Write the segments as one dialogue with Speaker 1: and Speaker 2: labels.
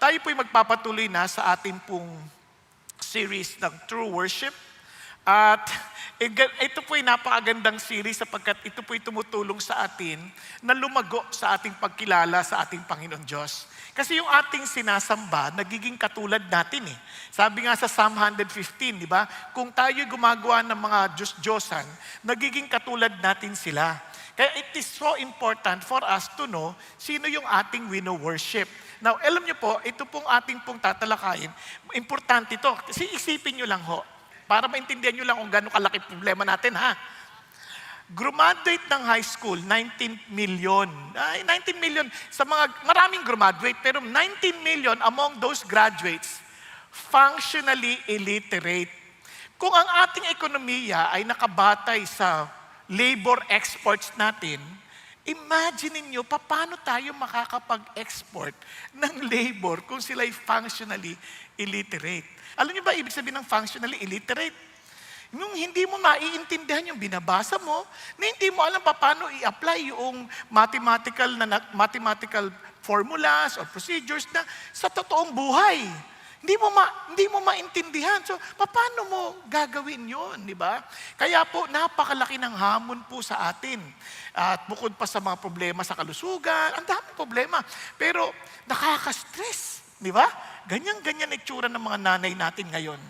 Speaker 1: Tayo po'y magpapatuloy na sa ating pong series ng True Worship. At ito po'y napakagandang series sapagkat ito po'y tumutulong sa atin na lumago sa ating pagkilala sa ating Panginoon Diyos. Kasi yung ating sinasamba, nagiging katulad natin eh. Sabi nga sa Psalm 115, di ba? Kung tayo'y gumagawa ng mga Diyos-Diyosan, nagiging katulad natin sila. Kaya it is so important for us to know sino yung ating wino-worship. Now, alam niyo po, ito pong ating pong tatalakayin, importante ito. Kasi isipin niyo lang ho, para maintindihan niyo lang kung gano'ng kalaki problema natin ha. Graduate ng high school, 19 million. 19 million sa mga, maraming graduate, pero 19 million among those graduates, functionally illiterate. Kung ang ating ekonomiya ay nakabatay sa labor exports natin, imagine niyo paano tayo makakapag-export ng labor kung sila'y functionally illiterate. Alam niyo ba ibig sabihin ng functionally illiterate? Yung hindi mo maiintindihan yung binabasa mo, na hindi mo alam paano i-apply yung mathematical formulas or procedures na sa totoong buhay. Hindi mo maintindihan. So, paano mo gagawin yun, di ba? Kaya po, napakalaki ng hamon po sa atin. At bukod pa sa mga problema sa kalusugan, ang daming problema. Pero, nakaka-stress, di ba? Ganyan-ganyan itsura ng mga nanay natin ngayon.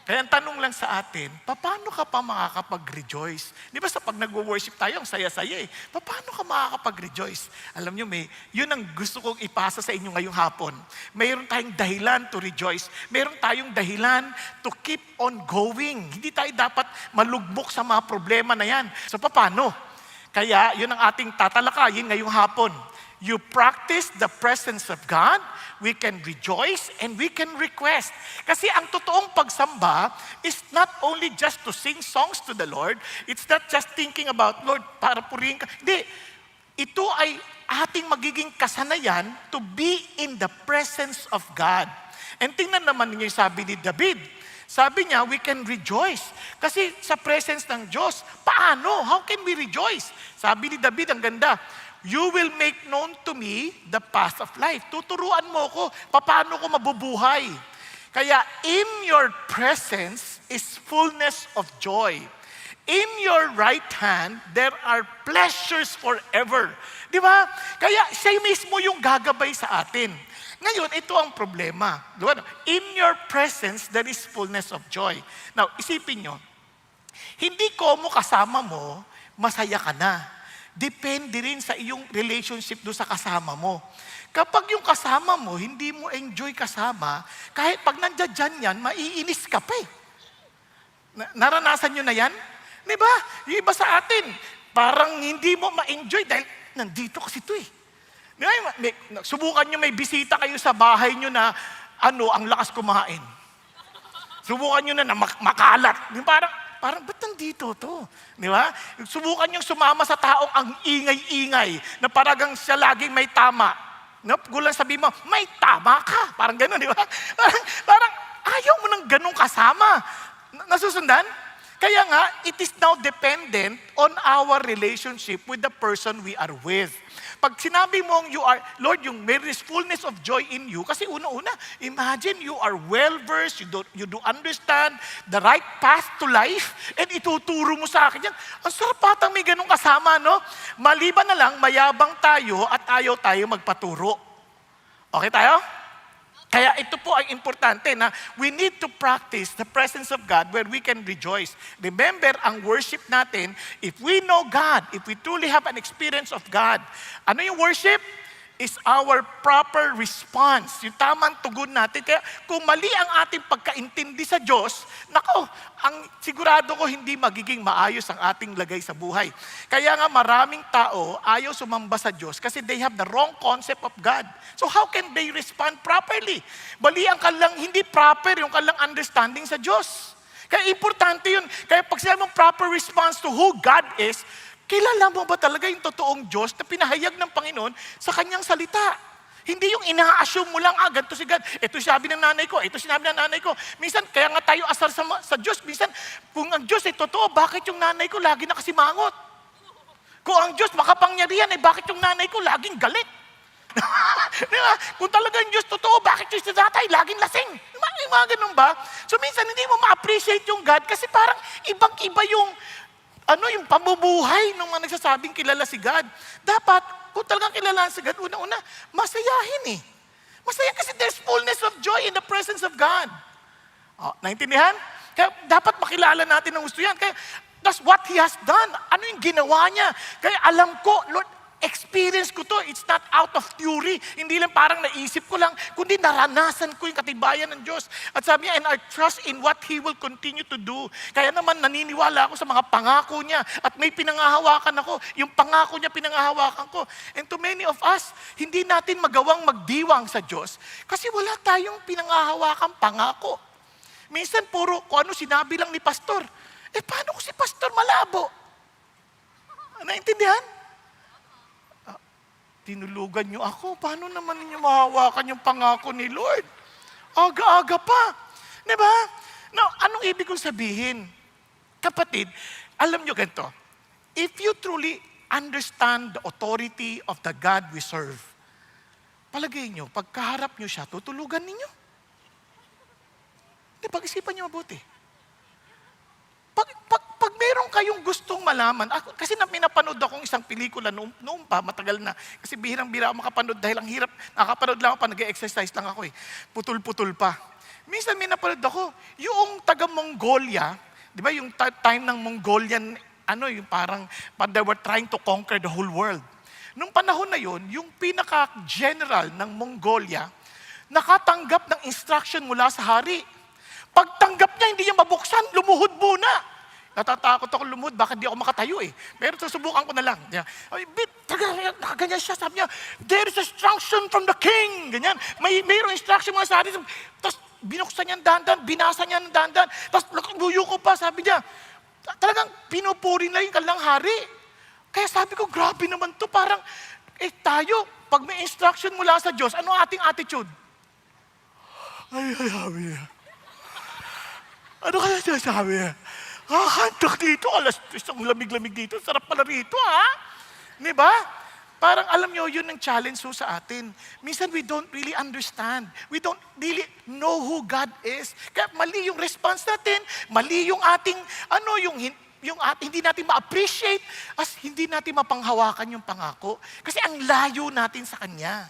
Speaker 1: Kaya ang tanong lang sa atin, paano ka pa makakapag-rejoice? Di ba sa pag nag-worship tayo, ang saya-saya eh. Paano ka makakapag-rejoice? Alam nyo, yun ang gusto kong ipasa sa inyo ngayong hapon. Mayroon tayong dahilan to rejoice. Mayroon tayong dahilan to keep on going. Hindi tayo dapat malugmok sa mga problema na yan. So paano? Kaya yun ang ating tatalakayin ngayong hapon. You practice the presence of God, we can rejoice, and we can request. Kasi ang totoong pagsamba is not only just to sing songs to the Lord, it's not just thinking about, Lord, para purihin ka. Hindi, ito ay ating magiging kasanayan to be in the presence of God. And tingnan naman ninyo yung sabi ni David. Sabi niya, we can rejoice. Kasi sa presence ng Diyos, paano? How can we rejoice? Sabi ni David, ang ganda, you will make known to me the path of life. Tuturuan mo ko, paano ko mabubuhay. Kaya, in your presence is fullness of joy. In your right hand, there are pleasures forever. Di ba? Kaya, siya mismo yung gagabay sa atin. Ngayon, ito ang problema. Diba? In your presence, there is fullness of joy. Now, isipin nyo, hindi ko mo kasama mo, masaya ka na. Depende rin sa iyong relationship doon sa kasama mo. Kapag yung kasama mo, hindi mo enjoy kasama, kahit pag nandiyan yan, maiinis ka pa eh. Naranasan nyo na yan? Di ba? Yung iba sa atin, parang hindi mo ma-enjoy dahil nandito kasi ito eh. Di ba? Subukan nyo may bisita kayo sa bahay nyo na ang lakas kumain. Subukan nyo na makalat. Parang, ba't nandito to? Di ba? Subukan niyong sumama sa taong ang ingay-ingay na paragang siya laging may tama. No? Gulang sabi mo, may tama ka. Parang gano'n, di ba? Parang ayaw mo ng ganong kasama. Nasusundan? Kaya nga, it is now dependent on our relationship with the person we are with. Pag sinabi mong Lord, there is fullness of joy in you, kasi una-una, imagine you are well-versed, you do understand the right path to life, and ituturo mo sa akin yan. Ang sarap patang may ganong kasama, no? Maliban na lang, mayabang tayo at ayaw tayo magpaturo. Okay tayo? Kaya ito po ang importante na we need to practice the presence of God where we can rejoice. Remember, ang worship natin, if we know God, if we truly have an experience of God, ano yung worship? Is our proper response. Yung tamang tugon natin. Kaya kung mali ang ating pagkaintindi sa Diyos, sigurado ko hindi magiging maayos ang ating lagay sa buhay. Kaya nga maraming tao ayaw sumamba sa Diyos kasi they have the wrong concept of God. So how can they respond properly? Mali ang hindi proper yung kanilang understanding sa Diyos. Kaya importante yun. Kaya pag sinabi mong proper response to who God is, kilala mo ba talaga yung totoong Diyos na pinahayag ng Panginoon sa kanyang salita? Hindi yung ina-assume mo lang, ganito si God. Ito sabi ng nanay ko, ito sinabi ng nanay ko. Minsan, kaya nga tayo asar sa Diyos. Minsan, kung ang Diyos ay totoo, bakit yung nanay ko lagi nakasimangot? Kung ang Diyos makapangyarihan, bakit yung nanay ko laging galit? Diba? Kung talagang Diyos totoo, bakit tatay, laging lasing. Yung mga ganun ba? So minsan hindi mo ma-appreciate yung God kasi parang ibang-iba yung pamumuhay ng mga nagsasabing kilala si God. Dapat, kung talagang kilala si God, una-una, masayahin eh. Masaya kasi there's fullness of joy in the presence of God. Naintindihan? Kaya dapat makilala natin ng gusto yan. Kaya that's what He has done. Ano yung ginawa niya? Kaya alam ko, Lord, experience ko to. It's not out of theory. Hindi lang parang naisip ko lang, kundi naranasan ko yung katibayan ng Diyos. At sabi niya, and I trust in what He will continue to do. Kaya naman naniniwala ako sa mga pangako niya. At may pinangahawakan ako. Yung pangako niya, pinangahawakan ko. And to many of us, hindi natin magawang magdiwang sa Diyos kasi wala tayong pinangahawakan pangako. Minsan puro kung ano sinabi lang ni pastor. Paano ko si pastor malabo? Naintindihan? Tinulugan niyo ako. Paano naman ninyo mahawakan yung pangako ni Lord? Aga-aga pa. Diba? Now, anong ibig kong sabihin? Kapatid, alam niyo ganito. If you truly understand the authority of the God we serve, palagay niyo, pagkaharap niyo siya, tutulugan ninyo. Pag-isipan niyo mabuti. Pag meron kayong gustong malaman, kasi pinapanood akong isang pelikula noon pa, matagal na. Kasi bihirang-bihira ako makapanood dahil ang hirap, nakapanood lang ako pa, nag-exercise lang ako eh. Putul-putul pa. Minsan may napanood ako, yung taga-Mongolia, di ba yung time ng Mongolian, yung parang they were trying to conquer the whole world. Nung panahon na yun, yung pinaka-general ng Mongolia, nakatanggap ng instruction mula sa hari. Pagtanggap niya, hindi niya mabuksan, lumuhod muna. Natatakot ako lumuhod, baka di ako makatayo eh. Pero susubukan ko na lang. Nakaganyan siya, sabi niya, there is instruction from the king. Ganyan. Mayroong instruction mga sa hari. Tapos binuksan niya ang dandan, binasa niya ang dandan. Tapos buyo ko pa, sabi niya, talagang pinupuri na yung kalang hari. Kaya sabi ko, grabe naman to. Parang, tayo, pag may instruction mula sa Diyos, ano ating attitude? Ay, sabi niya. Ano kaya sinasabi niya? Kantak dito, alas 3, ang lamig-lamig dito, sarap pala rito, ha? Diba? Parang alam nyo, yun ang challenge sa atin. Minsan we don't really understand. We don't really know who God is. Kaya mali yung response natin, mali yung ating, hindi natin ma-appreciate, as hindi natin mapanghawakan yung pangako. Kasi ang layo natin sa Kanya.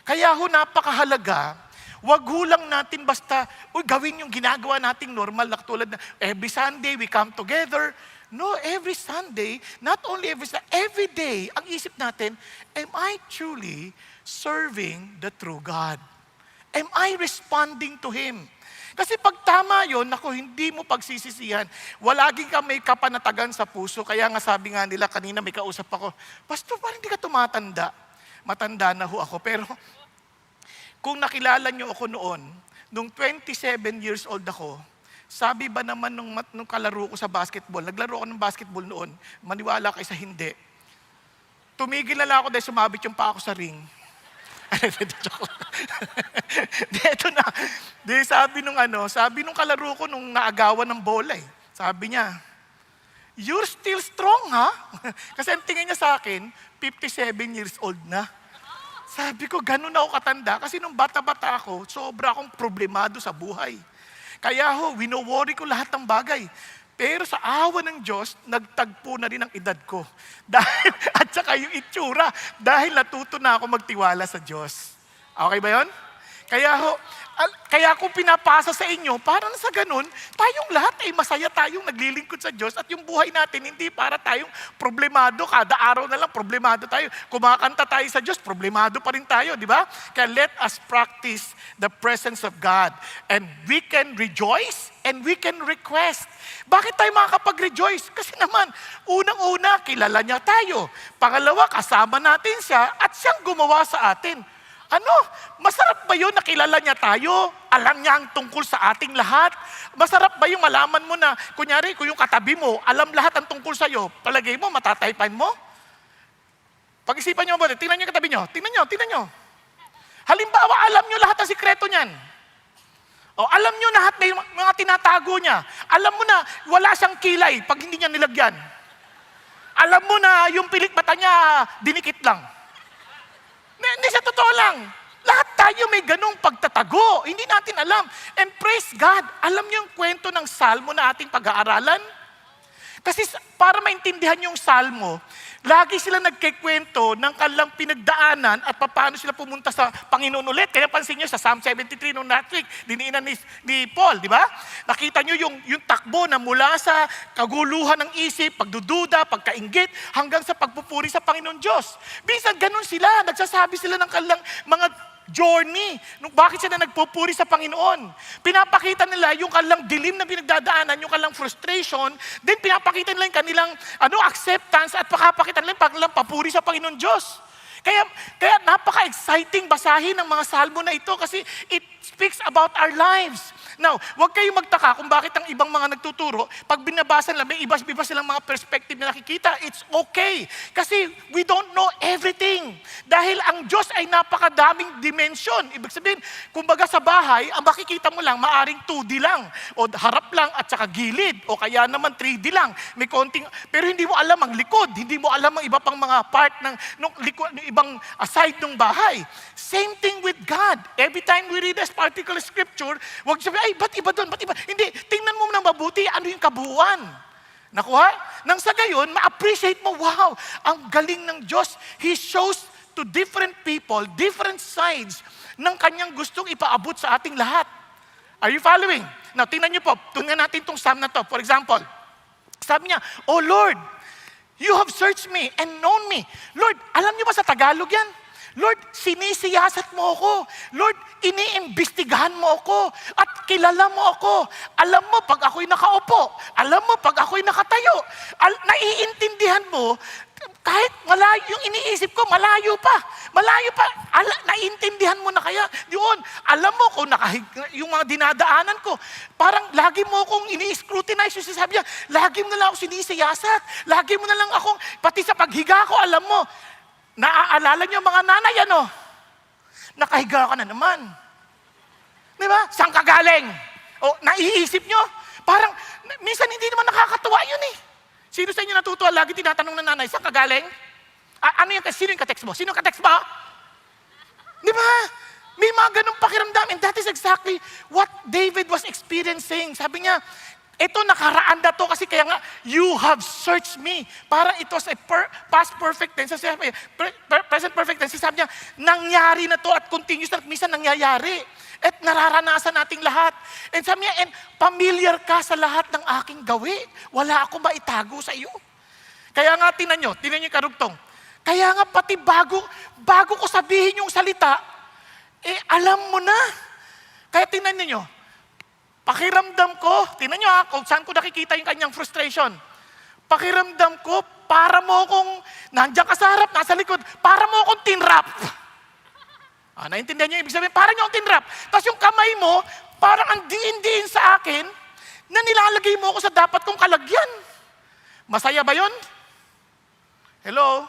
Speaker 1: Kaya napakahalaga. Wag hulang natin basta, gawin yung ginagawa nating normal na tulad na every Sunday we come together. No, every Sunday, not only every day, ang isip natin, am I truly serving the true God? Am I responding to Him? Kasi pag tama yun, hindi mo pagsisisihan. Walagi ka may kapanatagan sa puso. Kaya nga sabi nga nila, kanina may kausap ako, Pastor, parang hindi ka tumatanda. Matanda na ho ako, pero kung nakilala niyo ako noon, nung 27 years old ako, sabi ba naman nung kalaro ko sa basketball, naglaro ako ng basketball noon, maniwala kayo sa hindi. Tumigil na lang ako dahil sumabit yung pa ako sa ring. Dito na. Sabi nung kalaro ko nung naagawan ng bola eh. Sabi niya, you're still strong ha? Kasi ang tingin niya sa akin, 57 years old na. Sabi ko, ganun ako katanda. Kasi nung bata-bata ako, sobra akong problemado sa buhay. Kaya wino-worry ko lahat ng bagay. Pero sa awa ng Diyos, nagtagpo na rin ang edad ko. At saka yung itsura. Dahil natuto na ako magtiwala sa Diyos. Okay ba yun? Kaya kung pinapasa sa inyo, parang sa ganun, tayong lahat ay masaya tayong naglilingkod sa Diyos at yung buhay natin hindi para tayong problemado. Kada araw na lang problemado tayo. Kumakanta tayo sa Diyos, problemado pa rin tayo, di ba? Kaya let us practice the presence of God. And we can rejoice and we can request. Bakit tayo makakapag-rejoice? Kasi naman, unang-una, kilala niya tayo. Pangalawa, kasama natin siya at siyang gumawa sa atin. Masarap ba yun na kilala niya tayo? Alam niya ang tungkol sa ating lahat? Masarap ba yung malaman mo na, kunyari, kung yung katabi mo, alam lahat ang tungkol sa'yo, palagay mo, matataypan mo? Pag-isipan niyo mabuti, tingnan niyo yung katabi niyo. Tingnan niyo. Halimbawa, alam niyo lahat ang sikreto niyan. Alam niyo lahat na yung mga tinatago niya. Alam mo na, wala siyang kilay pag hindi niya nilagyan. Alam mo na, yung pilik mata niya, dinikit lang. Hindi siya totoo lang. Lahat tayo may ganong pagtatago. Hindi natin alam. And praise God, alam niyo yung kwento ng Salmo na ating pag-aaralan? Kasi para maintindihan yung Salmo, lagi sila nagkikwento ng kanilang pinagdaanan at paano sila pumunta sa Panginoon ulit. Kaya pansin nyo sa Psalm 73 nung last week, diniinan ni Paul, di ba? Nakita nyo yung takbo na mula sa kaguluhan ng isip, pagdududa, pagkainggit, hanggang sa pagpupuri sa Panginoon Diyos. Minsan ganun sila, nagsasabi sila ng kanilang mga journey. Bakit sila nagpupuri sa Panginoon? Pinapakita nila yung kanilang dilim na pinagdadaanan, yung kanilang frustration, then pinapakita nila yung kanilang acceptance at pakapakita nila yung kanilang papuri sa Panginoon Diyos. Kaya napaka-exciting basahin ng mga salmo na ito kasi it speaks about our lives. Now, huwag kayong magtaka kung bakit ang ibang mga nagtuturo, pag binabasa nila, may iba silang mga perspective na nakikita. It's okay. Kasi we don't know everything. Dahil ang Diyos ay napakadaming dimension. Ibig sabihin, kumbaga sa bahay, ang makikita mo lang, maaring 2D lang. O harap lang at saka gilid. O kaya naman 3D lang. May konting, pero hindi mo alam ang likod. Hindi mo alam ang iba pang mga part ng ibang side ng bahay. Same thing with God. Every time we read this particular scripture, huwag sabihin, ay, ba't iba doon? Ba't iba? Hindi, tingnan mo na mabuti, ano yung kabuuan. Nakuha? Nang sa gayon, ma-appreciate mo, wow, ang galing ng Diyos. He shows to different people, different sides ng kanyang gustong ipaabot sa ating lahat. Are you following? Now, tingnan niyo po, tingnan natin itong psalm na to. For example, sabi niya, Oh Lord, you have searched me and known me. Lord, alam niyo ba sa Tagalog yan? Lord, sinisiyasat mo ako. Lord, iniimbestigahan mo ako. At kilala mo ako. Alam mo pag ako'y nakaupo. Alam mo pag ako'y nakatayo. Naiintindihan mo, kahit malayo yung iniisip ko, malayo pa. Malayo pa. Naiintindihan mo na kaya. Yun, alam mo kung yung mga dinadaanan ko, parang lagi mo akong ini-scrutinize yung sinasabi niya. Lagi mo na lang ako sinisiyasat. Lagi mo na lang akong, pati sa paghiga ko, alam mo, naaalala niyo mga nanay, nakahiga ka na naman. Di ba? Saan ka galing? O, naiisip niyo? Parang, minsan hindi naman nakakatuwa yun eh. Sino sa inyo natutuwa? Lagi tinatanong ng nanay, saan ka galing? Sino yung katext mo? Sino yung katext mo? Di ba? May mga ganong pakiramdam. And that is exactly what David was experiencing. Sabi niya, ito nakaraan na to kasi kaya nga, you have searched me. Para it was a past perfect tense. Present perfect tense. Sabi niya, nangyari na to at continuous na minsan nangyayari. At nararanasan nating lahat. And sabi niya, and familiar ka sa lahat ng aking gawi. Wala akong maitago sa iyo. Kaya nga, tinan nyo yung karugtong. Kaya nga pati bago ko sabihin yung salita, alam mo na. Kaya tinan niyo, pakiramdam ko, tingnan nyo kung saan ko nakikita yung kanyang frustration. Pakiramdam ko, para mo kung nandiyan ka sa harap, nasa likod, para mo akong tinrap. Naintindihan niyo ibig sabihin? Para niyo akong tinrap. Tapos yung kamay mo, parang ang diin-diin sa akin, na nilalagay mo ako sa dapat kong kalagyan. Masaya ba yun? Hello?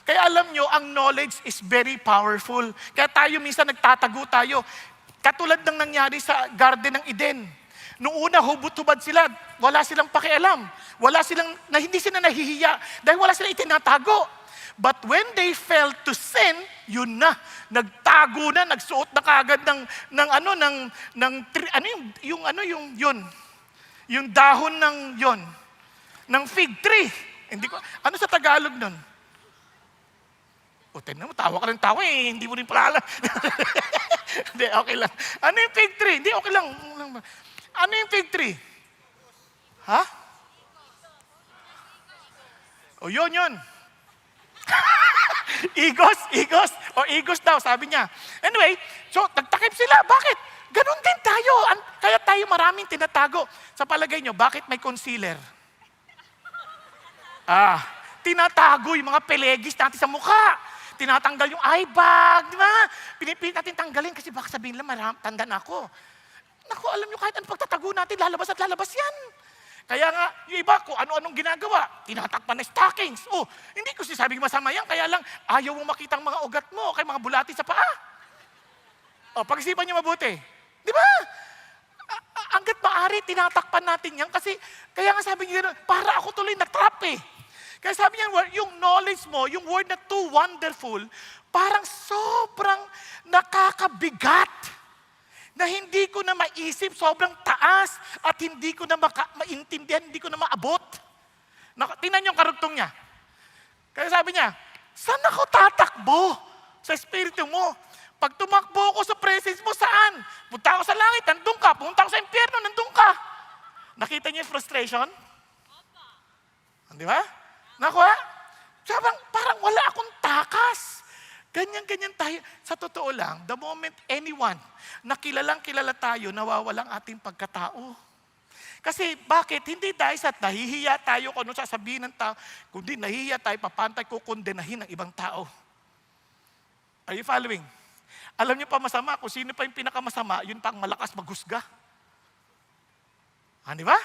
Speaker 1: Kaya alam nyo, ang knowledge is very powerful. Kaya tayo minsan nagtatago tayo. Katulad ng nangyari sa Garden ng Eden. Noong una, hubot-hubad sila. Wala silang pakialam. Hindi sila nahihiya. Dahil wala silang itinatago. But when they fell to sin, yun na. Nagtago na, nagsuot na kagad yung dahon ng fig tree. Ano sa Tagalog nun? Tignan mo, tawa ka ng tawa eh. Hindi mo rin pala alam. Hindi, okay lang. Ano yung fig tree? Hindi, okay lang. Ano yung fig tree? Ha? O yun. Igos. O igos daw, sabi niya. Anyway, so nagtakip sila. Bakit? Ganon din tayo. Kaya tayo maraming tinatago. Sa palagay nyo, bakit may concealer? Tinatago yung mga pelegis natin sa mukha. Tinatanggal yung eye bag, di ba? Pinipilit natin tanggalin kasi baka sabihin lang, tanda na ako. Naku, alam nyo, kahit anong pagtatago natin, lalabas at lalabas yan. Kaya nga, yung iba, kung ano-anong ginagawa, tinatakpan na stockings. Hindi ko sinasabing masama yan, kaya lang, ayaw mong makita ang mga ugat mo, kay mga bulati sa paa. Pag-isipan nyo mabuti. Di ba? Hanggat maaari, tinatakpan natin yan kasi, kaya nga sabi nyo, para ako tuloy na-trap eh. Kaya sabi niya, yung knowledge mo, yung word na too wonderful, parang sobrang nakakabigat na hindi ko na maisip, sobrang taas at hindi ko na maintindihan, hindi ko na maabot. Tingnan yung karugtong niya. Kaya sabi niya, saan ako tatakbo sa espiritu mo? Pag tumakbo ako sa presence mo, saan? Punta ako sa langit, nandun ka. Pumunta ako sa impyerno, nandun ka. Nakita niyo yung frustration? Di ba? Nakuha? Parang wala akong takas. Ganyan-ganyan tayo. Sa totoo lang, the moment anyone na kilala tayo, nawawalang ating pagkatao. Kasi bakit? Hindi dahil sa nahihiya tayo kung ano sasabihin ng tao, kundi nahihiya tayo, papantay ko kondenahin ng ibang tao. Are you following? Alam niyo pa masama, kung sino pa yung pinakamasama, yun pa ang malakas maghusga. Di ba?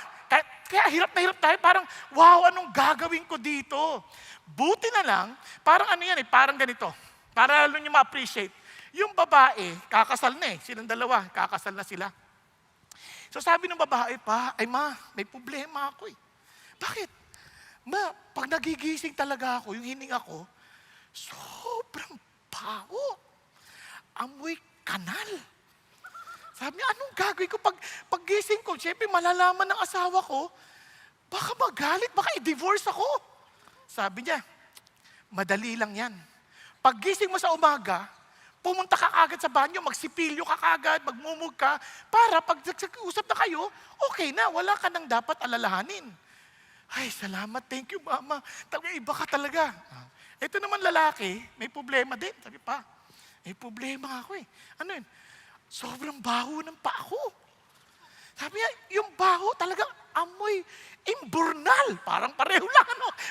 Speaker 1: Kaya hirap na hirap tayo, parang, wow, anong gagawin ko dito? Buti na lang, parang ano yan parang ganito. Para lalo niyo ma-appreciate. Yung babae, kakasal na silang dalawa, kakasal na sila. So sabi ng babae pa, ma, may problema ako Bakit? Ma, pag nagigising talaga ako, yung hininga ko, sobrang baho. Amoy kanal. Sabi niya, anong gagawin ko? Pag gising ko, siyempre malalaman ng asawa ko, baka magalit, baka i-divorce ako. Sabi niya, madali lang yan. Pag gising mo sa umaga, pumunta ka agad sa banyo, magsipilyo ka agad, magmumug ka, para pag usap na kayo, okay na, wala ka nang dapat alalahanin. Ay, salamat, thank you, mama. Talaga, iba ka talaga. Ito naman lalaki, may problema din. Sabi pa, may problema ako Ano yun? Sobrang baho ng paa ko. Sabi niya, yung baho talagang amoy imburnal. Parang pareho lang,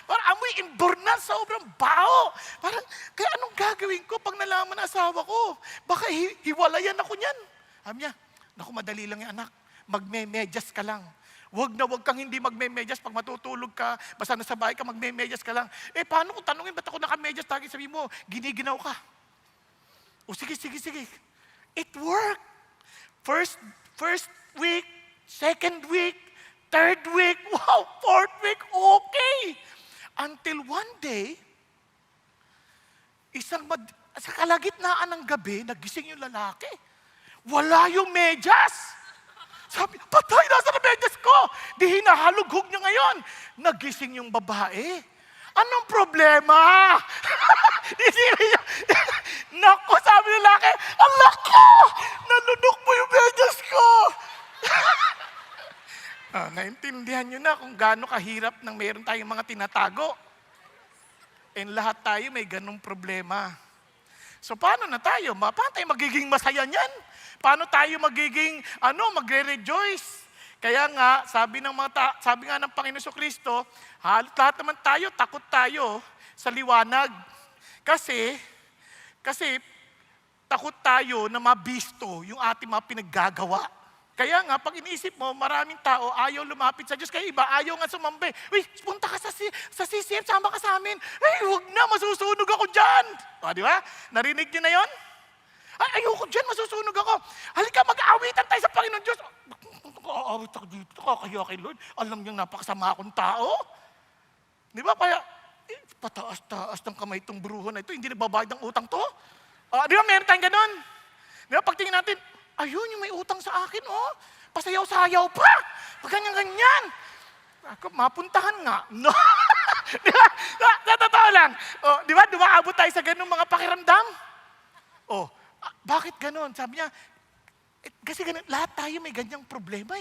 Speaker 1: Parang amoy imburnal, sobrang baho. Parang, kaya anong gagawin ko pag nalaman ng asawa ko? Baka hiwalayan ako niyan. Sabi niya, naku, madali lang yan, anak. Magme-medyas ka lang. Wag kang hindi magme-medyas pag matutulog ka, basta nasa bahay ka, magme-medyas ka lang. Paano kung tanungin, ba't ako naka-medyas? Tagi sabi mo, giniginaw ka. Sige. It worked. First week, second week, third week, wow, fourth week, okay. Until one day, sa kalagitnaan ng gabi, nagising yung lalaki. Wala yung medyas. Sabi, patay, nasa na medyas ko? Di hinahalughog niya ngayon. Nagising yung babae. Anong problema? Naku, sabi ng lalaki, ang lako! Nalunok mo yung medyas ko! Naintindihan nyo na kung gaano kahirap nang meron tayong mga tinatago. And lahat tayo may ganong problema. So paano na tayo? Paano tayo magiging masaya niyan? Paano tayo magiging, magre-rejoice? Kaya nga, sabi nga ng Panginoon Kristo, lahat naman tayo, takot tayo sa liwanag. Kasi takot tayo na mabisto yung ating mga pinaggagawa. Kaya nga, pag iniisip mo, maraming tao ayaw lumapit sa Diyos. Kaya iba, ayaw nga sumambi. Uy, punta ka sa CCM, sama ka sa amin. Ay, huwag na, masusunog ako dyan. Di ba? Narinig niyo na yon? Ay, ayoko dyan, masusunog ako. Halika, mag-aawitan tayo sa Panginoon Diyos. Aawit ako dito, kakahiya kay Lord. Alam niyang napakasama akong tao. Di ba? Kaya, pataas-taas ng kamay itong bruho na ito. Hindi nababayad ng utang to. Di ba, meron tayong ganon? Di ba, pagtingin natin, ayun, yung may utang sa akin, pasayaw-sayaw pa. Pag ganyan-ganyan. Ako, mapuntahan nga. No. Di ba? Sa totoo lang. Di ba, dumaabot tayo sa ganung mga pakiramdam? Bakit ganon? Sabi niya, kasi ganun, lahat tayo may ganyang problema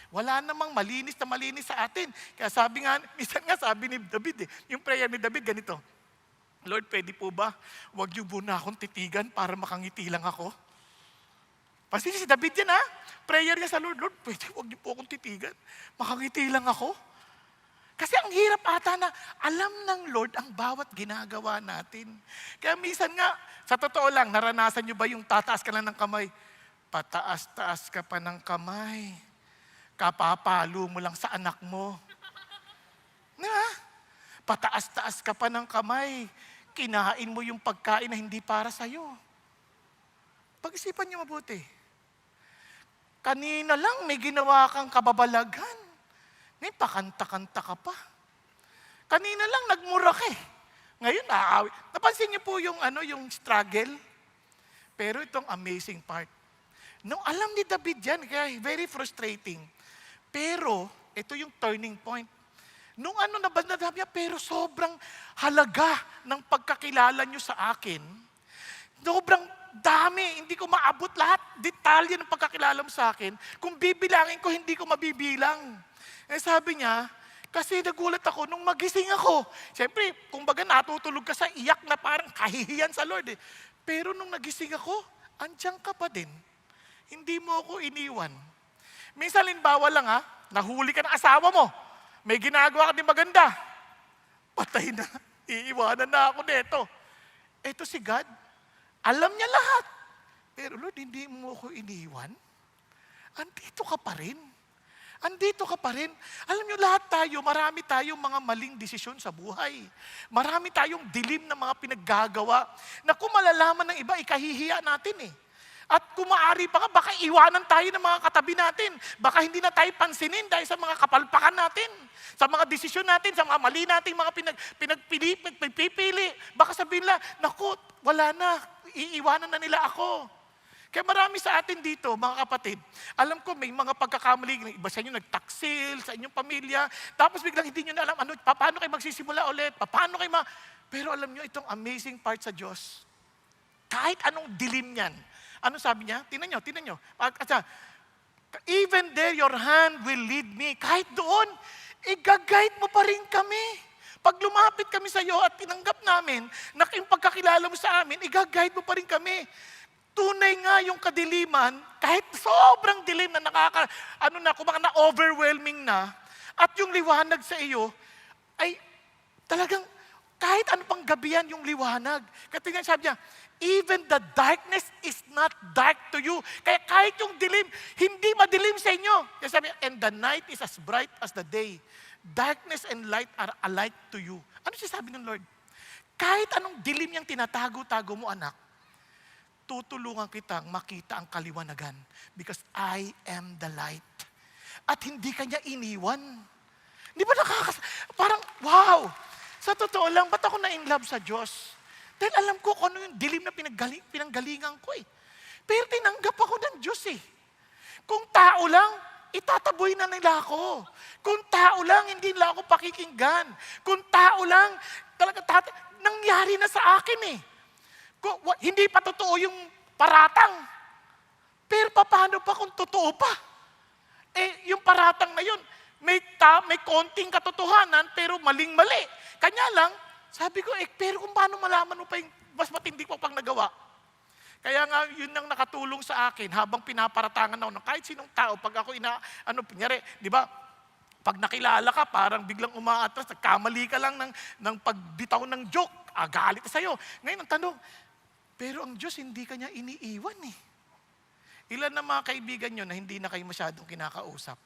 Speaker 1: Wala namang malinis na malinis sa atin. Kaya sabi nga, minsan nga sabi ni David yung prayer ni David ganito, Lord, pwede po ba, huwag niyo muna akong titigan para makangiti lang ako? Kasi si David yan prayer niya sa Lord, Lord, pwede huwag niyo po akong titigan, makangiti lang ako. Kasi ang hirap ata na alam ng Lord ang bawat ginagawa natin. Kaya minsan nga, sa totoo lang, naranasan niyo ba yung tataas ka lang ng kamay? Pataas-taas ka pa ng kamay. Kapapalo mo lang sa anak mo. Pataas-taas ka pa ng kamay. Kinain mo yung pagkain na hindi para sa'yo. Pag-isipan niyo mabuti. Kanina lang may ginawa kang kababalagan. Ngayon, pakanta-kanta ka pa. Kanina lang nagmura ka eh. Ngayon, naaawit. Napansin niyo po yung struggle? Pero itong amazing part. Nung alam ni David yan, kaya very frustrating. Pero, ito yung turning point. Nung nabandam niya, pero sobrang halaga ng pagkakilala niyo sa akin. Sobrang dami, hindi ko maabot lahat, detalye ng pagkakilala mo sa akin. Kung bibilangin ko, hindi ko mabibilang. Sabi niya, kasi nagulat ako nung magising ako. Siyempre, kumbaga natutulog ka sa iyak na parang kahihiyan sa Lord eh. Pero nung nagising ako, andiyan ka pa din. Hindi mo ako iniwan. Minsan, halimbawa lang nahuli ka ng asawa mo. May ginagawa ka din maganda. Patay na. Iiwanan na ako nito. Ito si God. Alam niya lahat. Pero Lord, hindi mo ako iniwan. Andito ka pa rin. Andito ka pa rin. Alam niyo, lahat tayo, marami tayong mga maling desisyon sa buhay. Marami tayong dilim na mga pinaggagawa na kung malalaman ng iba, ikahihiya natin eh. At kung maaari pa baka iwanan tayo ng mga katabi natin. Baka hindi na tayo pansinin dahil sa mga kapalpakan natin. Sa mga desisyon natin, sa mga mali nating mga pinagpipili. Baka sabihin nila, naku, wala na, iiwanan na nila ako. Kaya marami sa atin dito, mga kapatid, alam ko may mga pagkakamali, iba sa inyo nagtaksil, sa inyong pamilya, tapos biglang hindi nyo na alam, paano kayo magsisimula ulit, pero alam nyo, itong amazing part sa Diyos, kahit anong dilim yan, ano sabi niya? Tingnan nyo. Even there, your hand will lead me. Kahit doon, i-guide mo pa rin kami. Pag lumapit kami sa iyo at tinanggap namin na yung pagkakilala mo sa amin, i-guide mo pa rin kami. Tunay nga yung kadiliman, kahit sobrang dilim na na-overwhelming na, at yung liwanag sa iyo, ay talagang kahit ano pang gabi yan yung liwanag. Kaya sabi niya, even the darkness is not dark to you. Kaya kahit yung dilim, hindi madilim sa inyo. Kaya sabi, and the night is as bright as the day. Darkness and light are alike to you. Ano siya sabi ng Lord? Kahit anong dilim yung tinatago-tago mo, anak, tutulungan kitang makita ang kaliwanagan because I am the light. At hindi kanya iniwan. Di ba parang, wow! Sa totoo lang, ba't ako na-in-love sa Diyos? Dahil alam ko kung ano yung dilim na pinanggalingan ko eh. Pero tinanggap ako ng Diyos eh. Kung tao lang, itataboy na nila ako. Kung tao lang, hindi nila ako pakikinggan. Kung tao lang, nangyari na sa akin eh. Hindi pa totoo yung paratang. Pero paano pa kung totoo pa? Yung paratang na yun, may konting katotohanan, pero maling-mali. Kanya lang, sabi ko, pero kung paano malaman mo pa yung mas matindi ko pang nagawa? Kaya nga, yun ang nakatulong sa akin habang pinaparatangan ako ng kahit sinong tao. Pag ako kunyari, di ba, pag nakilala ka, parang biglang umaatras, nagkamali ka lang ng pagbitaw ng joke, galit sa'yo. Ngayon, ang tanong, pero ang Diyos hindi kanya iniiwan eh. Ilan na mga kaibigan nyo na hindi na kayo masyadong kinakausap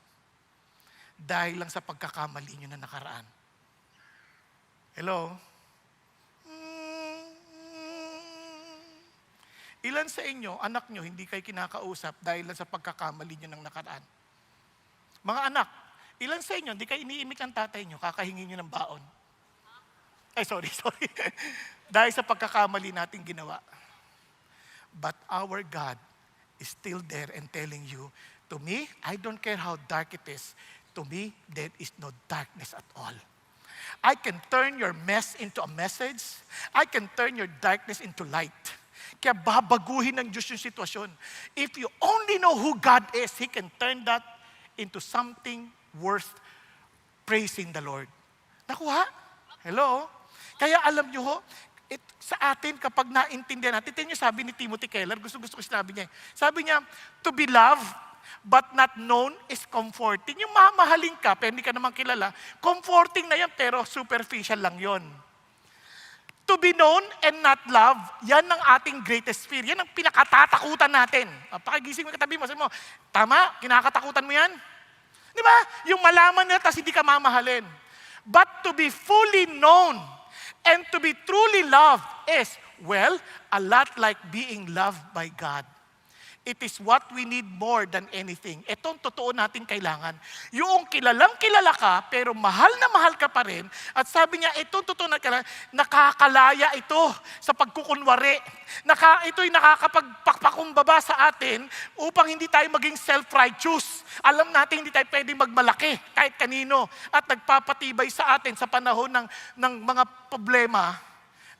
Speaker 1: dahil lang sa pagkakamali nyo na nakaraan? Hello? Ilan sa inyo, anak nyo, hindi kayo kinakausap dahil lang sa pagkakamali nyo ng nakaraan? Mga anak, ilan sa inyo, hindi kayo iniimik ang tatay nyo, kakahingi nyo ng baon? Sorry. Dahil sa pagkakamali natin ginawa. But our God is still there and telling you, to me, I don't care how dark it is. To me, there is no darkness at all. I can turn your mess into a message. I can turn your darkness into light. Kaya babaguhin ng Diyos yung sitwasyon. If you only know who God is, He can turn that into something worth praising the Lord. Nakuha? Hello? Kaya alam nyo ho, sa atin kapag naintindihan natin, tingnan nyo sabi ni Timothy Keller, gusto ko sinabi niya. Sabi niya, to be loved but not known is comforting. Yung mamahalin ka, pero hindi ka naman kilala, comforting na yan, pero superficial lang yon. To be known and not loved, yan ang ating greatest fear. Yan ang pinakatatakutan natin. Pakigising mo katabi mo, sabi mo, tama, kinakatakutan mo yan? Di ba? Yung malaman nila, tapos hindi ka mamahalin. But to be fully known and to be truly loved is, well, a lot like being loved by God. It is what we need more than anything. Ito ang totoo natin kailangan. Yung kilalang kilala ka, pero mahal na mahal ka pa rin. At sabi niya, ito totoo na kailangan, nakakalaya ito sa pagkukunwari. Ito'y nakakapagpakpakumbaba sa atin upang hindi tayo maging self-righteous. Alam natin hindi tayo pwedeng magmalaki kahit kanino. At nagpapatibay sa atin sa panahon ng mga problema.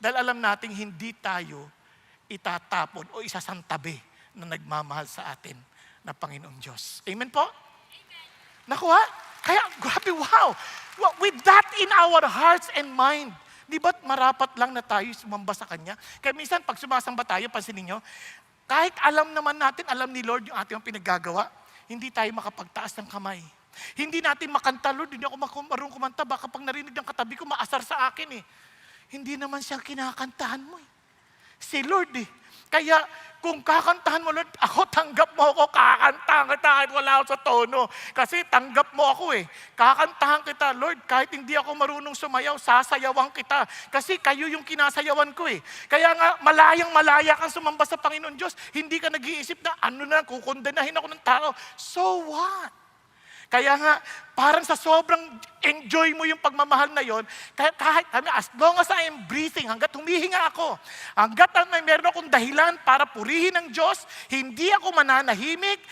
Speaker 1: Dahil alam natin hindi tayo itatapon o isasantabi na nagmamahal sa atin na Panginoong Diyos. Amen po? Amen. Nakuha? Kaya, grabe, wow! With that in our hearts and mind, di ba't marapat lang na tayo sumamba sa Kanya? Kaya minsan, pag sumasamba tayo, pansinin nyo, kahit alam naman natin, alam ni Lord yung ating pinaggagawa, hindi tayo makapagtaas ng kamay. Hindi natin makanta, Lord, hindi ako marunong kumanta, baka pag narinig ng katabi ko, maasar sa akin eh. Hindi naman siya kinakantahan mo eh. Si Lord eh. Kaya kung kakantahan mo, Lord, ako tanggap mo ako, kakantahan kita kahit wala ako sa tono. Kasi tanggap mo ako eh. Kakantahan kita, Lord, kahit hindi ako marunong sumayaw, sasayawan kita. Kasi kayo yung kinasayawan ko eh. Kaya nga, malayang-malaya kang sumamba sa Panginoon Diyos. Hindi ka nag-iisip na, kukondenahin ako ng tao. So what? Kaya nga, parang sa sobrang enjoy mo yung pagmamahal na yon, kahit as long as I am breathing, hanggat humihinga ako, hanggat meron akong dahilan para purihin ng Diyos, hindi ako mananahimik,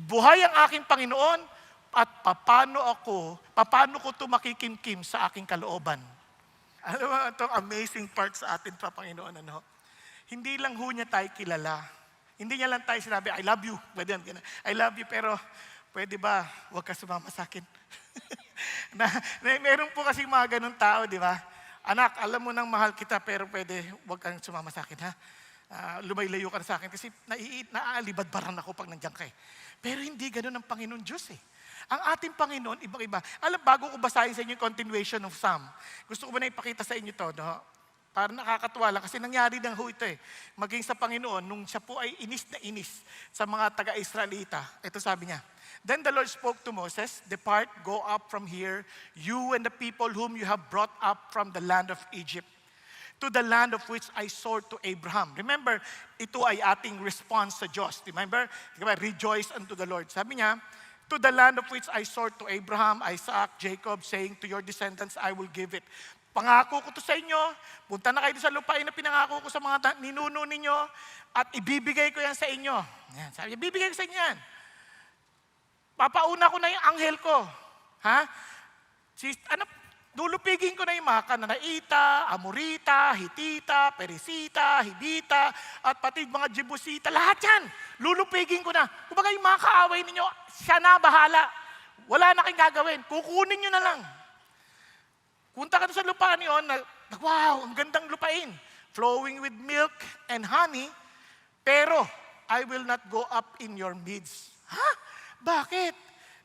Speaker 1: buhay ang aking Panginoon, at paano ko ito makikimkim sa aking kalooban. Alam mo, itong amazing part sa atin pa, Panginoon, hindi lang ho niya tayo kilala. Hindi niya lang tayo sinabi, I love you. I love you, pero pwede ba, huwag ka sumama sa akin? Meron po kasi mga ganun tao, di ba? Anak, alam mo nang mahal kita, pero pwede, huwag kang sumama sa akin, ha? Lumaylayo ka na sa akin kasi naaalibadbaran ako pag nandiyan ka eh. Pero hindi ganun ang Panginoon Diyos eh. Ang ating Panginoon, ibang-iba. Alam, bago ko basahin sa inyo yung continuation of Psalm, gusto ko ba na ipakita sa inyo to, no? Para nakakatuwa lang kasi nangyari lang ho ito eh. Maging sa Panginoon, nung siya po ay inis na inis sa mga taga-Israelita, ito sabi niya, Then the Lord spoke to Moses, Depart, go up from here, you and the people whom you have brought up from the land of Egypt, to the land of which I swore to Abraham. Remember, ito ay ating response sa Diyos. Remember? Rejoice unto the Lord. Sabi niya, to the land of which I swore to Abraham, Isaac, Jacob, saying, to your descendants I will give it. Pangako ko to sa inyo, punta na kayo sa lupain na pinangako ko sa mga ninuno ninyo, at ibibigay ko yan sa inyo. Yan, sabi niya, bibigay ko sa inyo yan. Papauna ko na yung anghel ko. Ha? Lulupigin ko na yung mga Kananaita, Amorita, Hitita, Perisita, Hibita, at pati mga Jebusita, lahat yan. Lulupigin ko na. Kumbaga yung mga kaaway ninyo, siya na bahala. Wala na kayong gagawin. Kukunin nyo na lang. Punta ka sa lupain yun, wow, ang gandang lupain. Flowing with milk and honey, pero I will not go up in your midst. Ha? Bakit?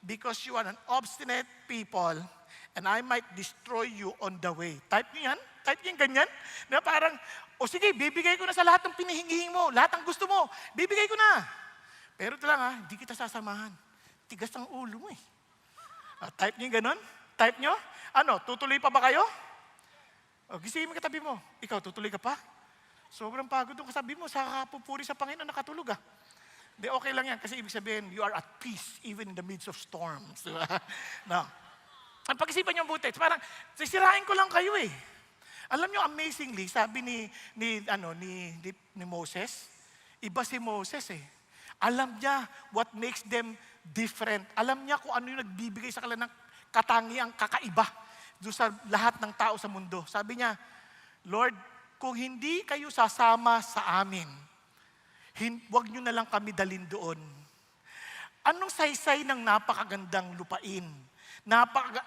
Speaker 1: Because you are an obstinate people and I might destroy you on the way. Type niyo yan? Type niyo ganyan? Na parang, sige, bibigay ko na sa lahat ng pinihingihin mo, lahat ng gusto mo, bibigay ko na. Pero ito lang hindi kita sasamahan. Tigas ang ulo mo eh. Type niyo ganon? Type niyo? Tutuloy pa ba kayo? Gisingin mo katabi mo. Ikaw, tutuloy ka pa? Sobrang pagod yung kasabi mo, sa kapupuri sa Panginoon, nakatulog Di, okay lang yan kasi ibig sabihin, you are at peace even in the midst of storms. Diba? No. Ang pag-isipan niyo buti, parang, sisirain ko lang kayo eh. Alam niyo, amazingly, sabi ni Moses, iba si Moses eh. Alam niya what makes them different. Alam niya kung ano yung nagbibigay sa kanila ng katangiang kakaiba doon sa lahat ng tao sa mundo. Sabi niya, Lord, kung hindi kayo sasama sa amin, huwag nyo na lang kami dalin doon. Anong saysay ng napakagandang lupain?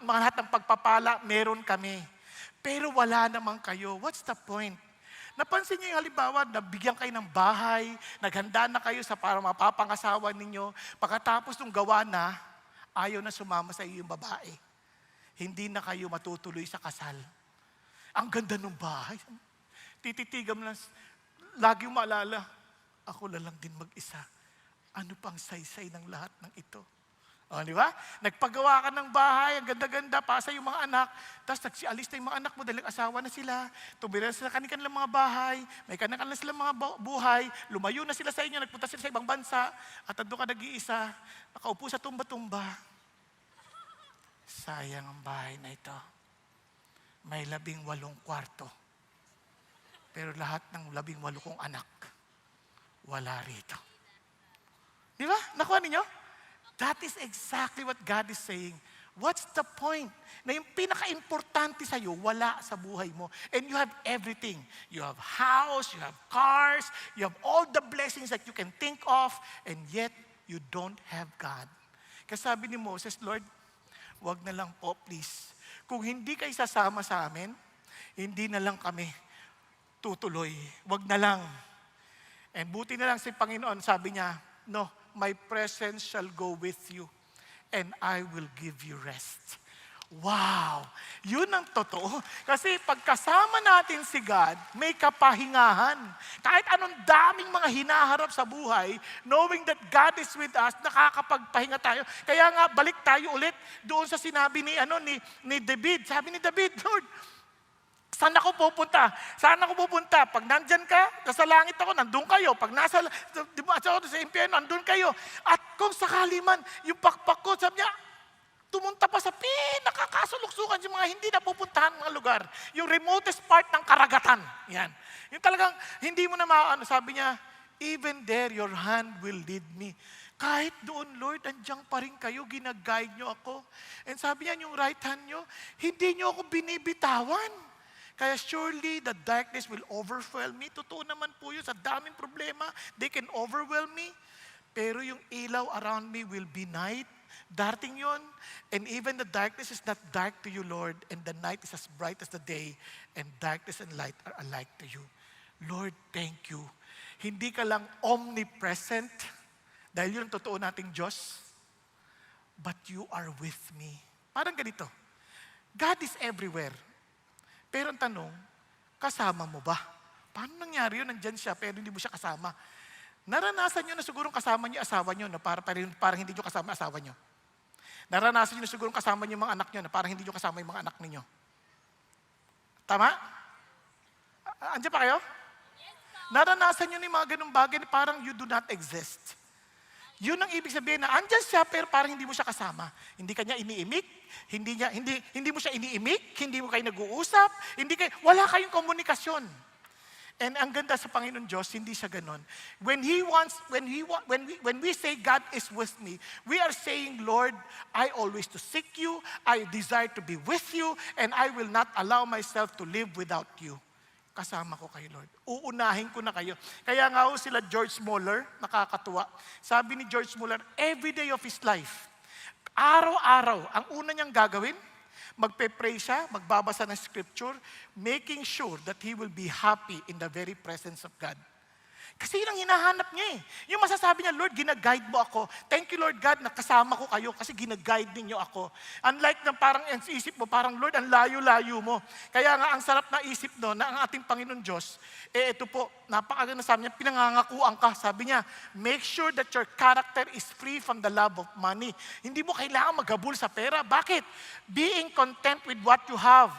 Speaker 1: Lahat ng pagpapala, meron kami. Pero wala naman kayo. What's the point? Napansin niyo yung halimbawa, nabigyan kayo ng bahay, naghanda na kayo para mapapangasawa ninyo. Pagkatapos ng gawa na, ayaw na sumama sa iyo yung babae. Hindi na kayo matutuloy sa kasal. Ang ganda ng bahay. Tititigan mo lang, lagi yung maalala, ako na lang din mag-isa. Ano pang saysay ng lahat ng ito? O, di ba? Nagpagawa ka ng bahay, ang ganda-ganda, pasa yung mga anak, tapos nagsialis na yung mga anak mo dahil asawa na sila, tumira sa kanilang mga bahay, may kanilang silang mga buhay, lumayo na sila sa inyo, nagpunta sila sa ibang bansa, at ando ka nag-iisa, nakaupo sa tumba-tumba. Sayang ang bahay na ito. May 18 kwarto. Pero lahat ng 18 kong anak, wala rito. Di ba? Nakuha ninyo? That is exactly what God is saying. What's the point? Na yung pinaka-importante sa'yo, wala sa buhay mo. And you have everything. You have house, you have cars, you have all the blessings that you can think of, and yet you don't have God. Kasi sabi ni Moses, Lord, wag na lang po, please. Kung hindi kayo sasama sa amin, hindi na lang kami tutuloy. Wag na lang. And buti na lang si Panginoon, sabi niya, no, my presence shall go with you and I will give you rest. Wow! Yun ang totoo. Kasi pagkasama natin si God, may kapahingahan. Kahit anong daming mga hinaharap sa buhay, knowing that God is with us, nakakapagpahinga tayo. Kaya nga, balik tayo ulit doon sa sinabi ni David. Sabi ni David, Lord, saan ako pupunta? Saan ako pupunta? Pag nandyan ka, nasa langit ako, nandun kayo. Pag nasa sa impyerno, nandun kayo. At kung sakali man, yung pakpak ko, sabi niya, tumunta pa sa pinakakasuluksukan yung mga hindi napupuntahan mga lugar. Yung remotest part ng karagatan. Yan. Yung talagang, hindi mo na sabi niya, even there, your hand will lead me. Kahit doon, Lord, andiyan pa rin kayo, ginaguide niyo ako. And sabi niya, yung right hand niyo, hindi niyo ako binibitawan. Kaya surely the darkness will overwhelm me. Totoo naman po yun, sa daming problema, they can overwhelm me. Pero yung ilaw around me will be night. Darating yun. And even the darkness is not dark to you, Lord. And the night is as bright as the day. And darkness and light are alike to you. Lord, thank you. Hindi ka lang omnipresent, dahil yun ang totoo nating Diyos. But you are with me. Parang ganito. God is everywhere. Pero ang tanong, kasama mo ba? Paano nangyari yun? Nandyan siya, pero hindi mo siya kasama. Naranasan nyo na sigurong kasama niyo asawa nyo na parang hindi nyo kasama asawa nyo. Naranasan nyo na sigurong kasama niyo mga anak nyo na parang hindi nyo kasama yung mga anak ninyo. Tama? Andiyan pa kayo? Naranasan nyo na yung mga ganung bagay na parang you do not exist. Yun ang ibig sabihin na andyan siya pero parang hindi mo siya kasama. Hindi kanya iniimik, hindi mo siya iniimik, hindi mo kayo nag-uusap, wala kayong komunikasyon. And ang ganda sa Panginoon Diyos, hindi siya ganon. When we say God is with me, we are saying, Lord, I always to seek you, I desire to be with you, and I will not allow myself to live without you. Kasama ko kayo, Lord. Uunahin ko na kayo. Kaya nga ho sila George Muller, nakakatuwa. Sabi ni George Muller, every day of his life, araw-araw, ang una niyang gagawin, magpe-pray siya, magbabasa ng scripture, making sure that he will be happy in the very presence of God. Kasi yun ang hinahanap niya eh. Yung masasabi niya, Lord, ginaguide mo ako. Thank you, Lord God, nakasama ko kayo kasi ginaguide ninyo ako. Unlike na parang ang isip mo, parang Lord, ang layo-layo mo. Kaya nga, ang sarap na isip no, na ang ating Panginoon Diyos, ito po, napakaganda sabi niya, pinangangakuan ka. Sabi niya, make sure that your character is free from the love of money. Hindi mo kailangan maghabol sa pera. Bakit? Being content with what you have.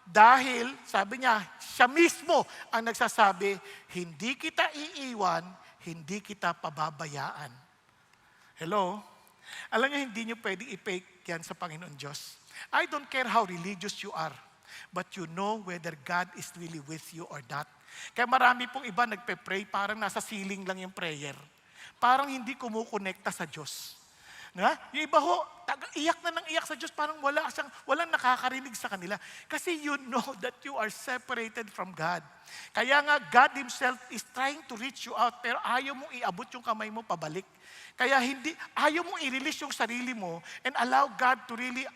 Speaker 1: Dahil, sabi niya, siya mismo ang nagsasabi, hindi kita iiwan, hindi kita pababayaan. Hello? Alam niyo, hindi niyo pwedeng i-fake yan sa Panginoon Diyos. I don't care how religious you are, but you know whether God is really with you or not. Kaya marami pong iba nagpe-pray, parang nasa ceiling lang yung prayer. Parang hindi kumukonekta sa Diyos. Yung iba ho, iyak na ng iyak sa Diyos, parang walang nakakarinig sa kanila. Kasi you know that you are separated from God. Kaya nga, God Himself is trying to reach you out, pero ayaw mong iabot yung kamay mo pabalik. Kaya ayaw mong i-release yung sarili mo and allow God to really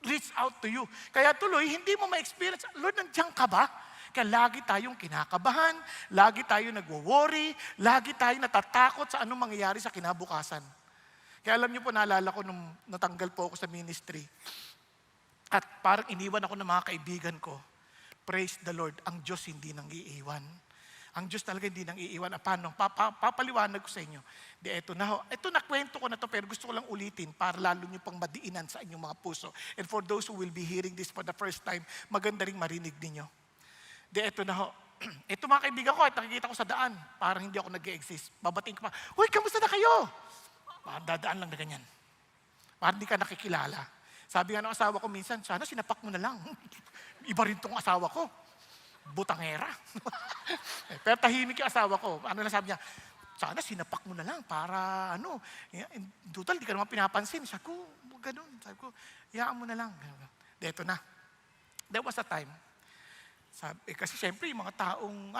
Speaker 1: reach out to you. Kaya tuloy, hindi mo ma-experience, Lord, nandiyan ka ba? Kaya lagi tayong kinakabahan, lagi tayong nagwo-worry, lagi tayong natatakot sa anong mangyayari sa kinabukasan. Kaya alam niyo po, naalala ko nung natanggal po ako sa ministry. At parang iniwan ako ng mga kaibigan ko. Praise the Lord, ang Diyos hindi nang iiwan. Ang Diyos talaga hindi nang iiwan. Paano? Papaliwanag ko sa inyo. Ito na ho. Ito nakwento ko na to pero gusto ko lang ulitin para lalo nyo pang madiinan sa inyong mga puso. And for those who will be hearing this for the first time, maganda ring marinig ninyo. Ito na ho. Ito mga kaibigan ko, at nakikita ko sa daan, parang hindi ako nag-e-exist. Babating ko pa, "Uy, kamusta na kayo?" Parang dadaan lang na ganyan. Parang hindi ka nakikilala. Sabi nga ng asawa ko minsan, "Sana sinapak mo na lang." Iba rin tong asawa ko. Butangera. Pero tahimik yung asawa ko. Ano na sabi niya, "Sana sinapak mo na lang para total, di ka naman pinapansin." Sabi ko, ganun. Sabi ko, "Iyaan mo na lang." Ito na. There was a time. Kasi siyempre, yung mga taong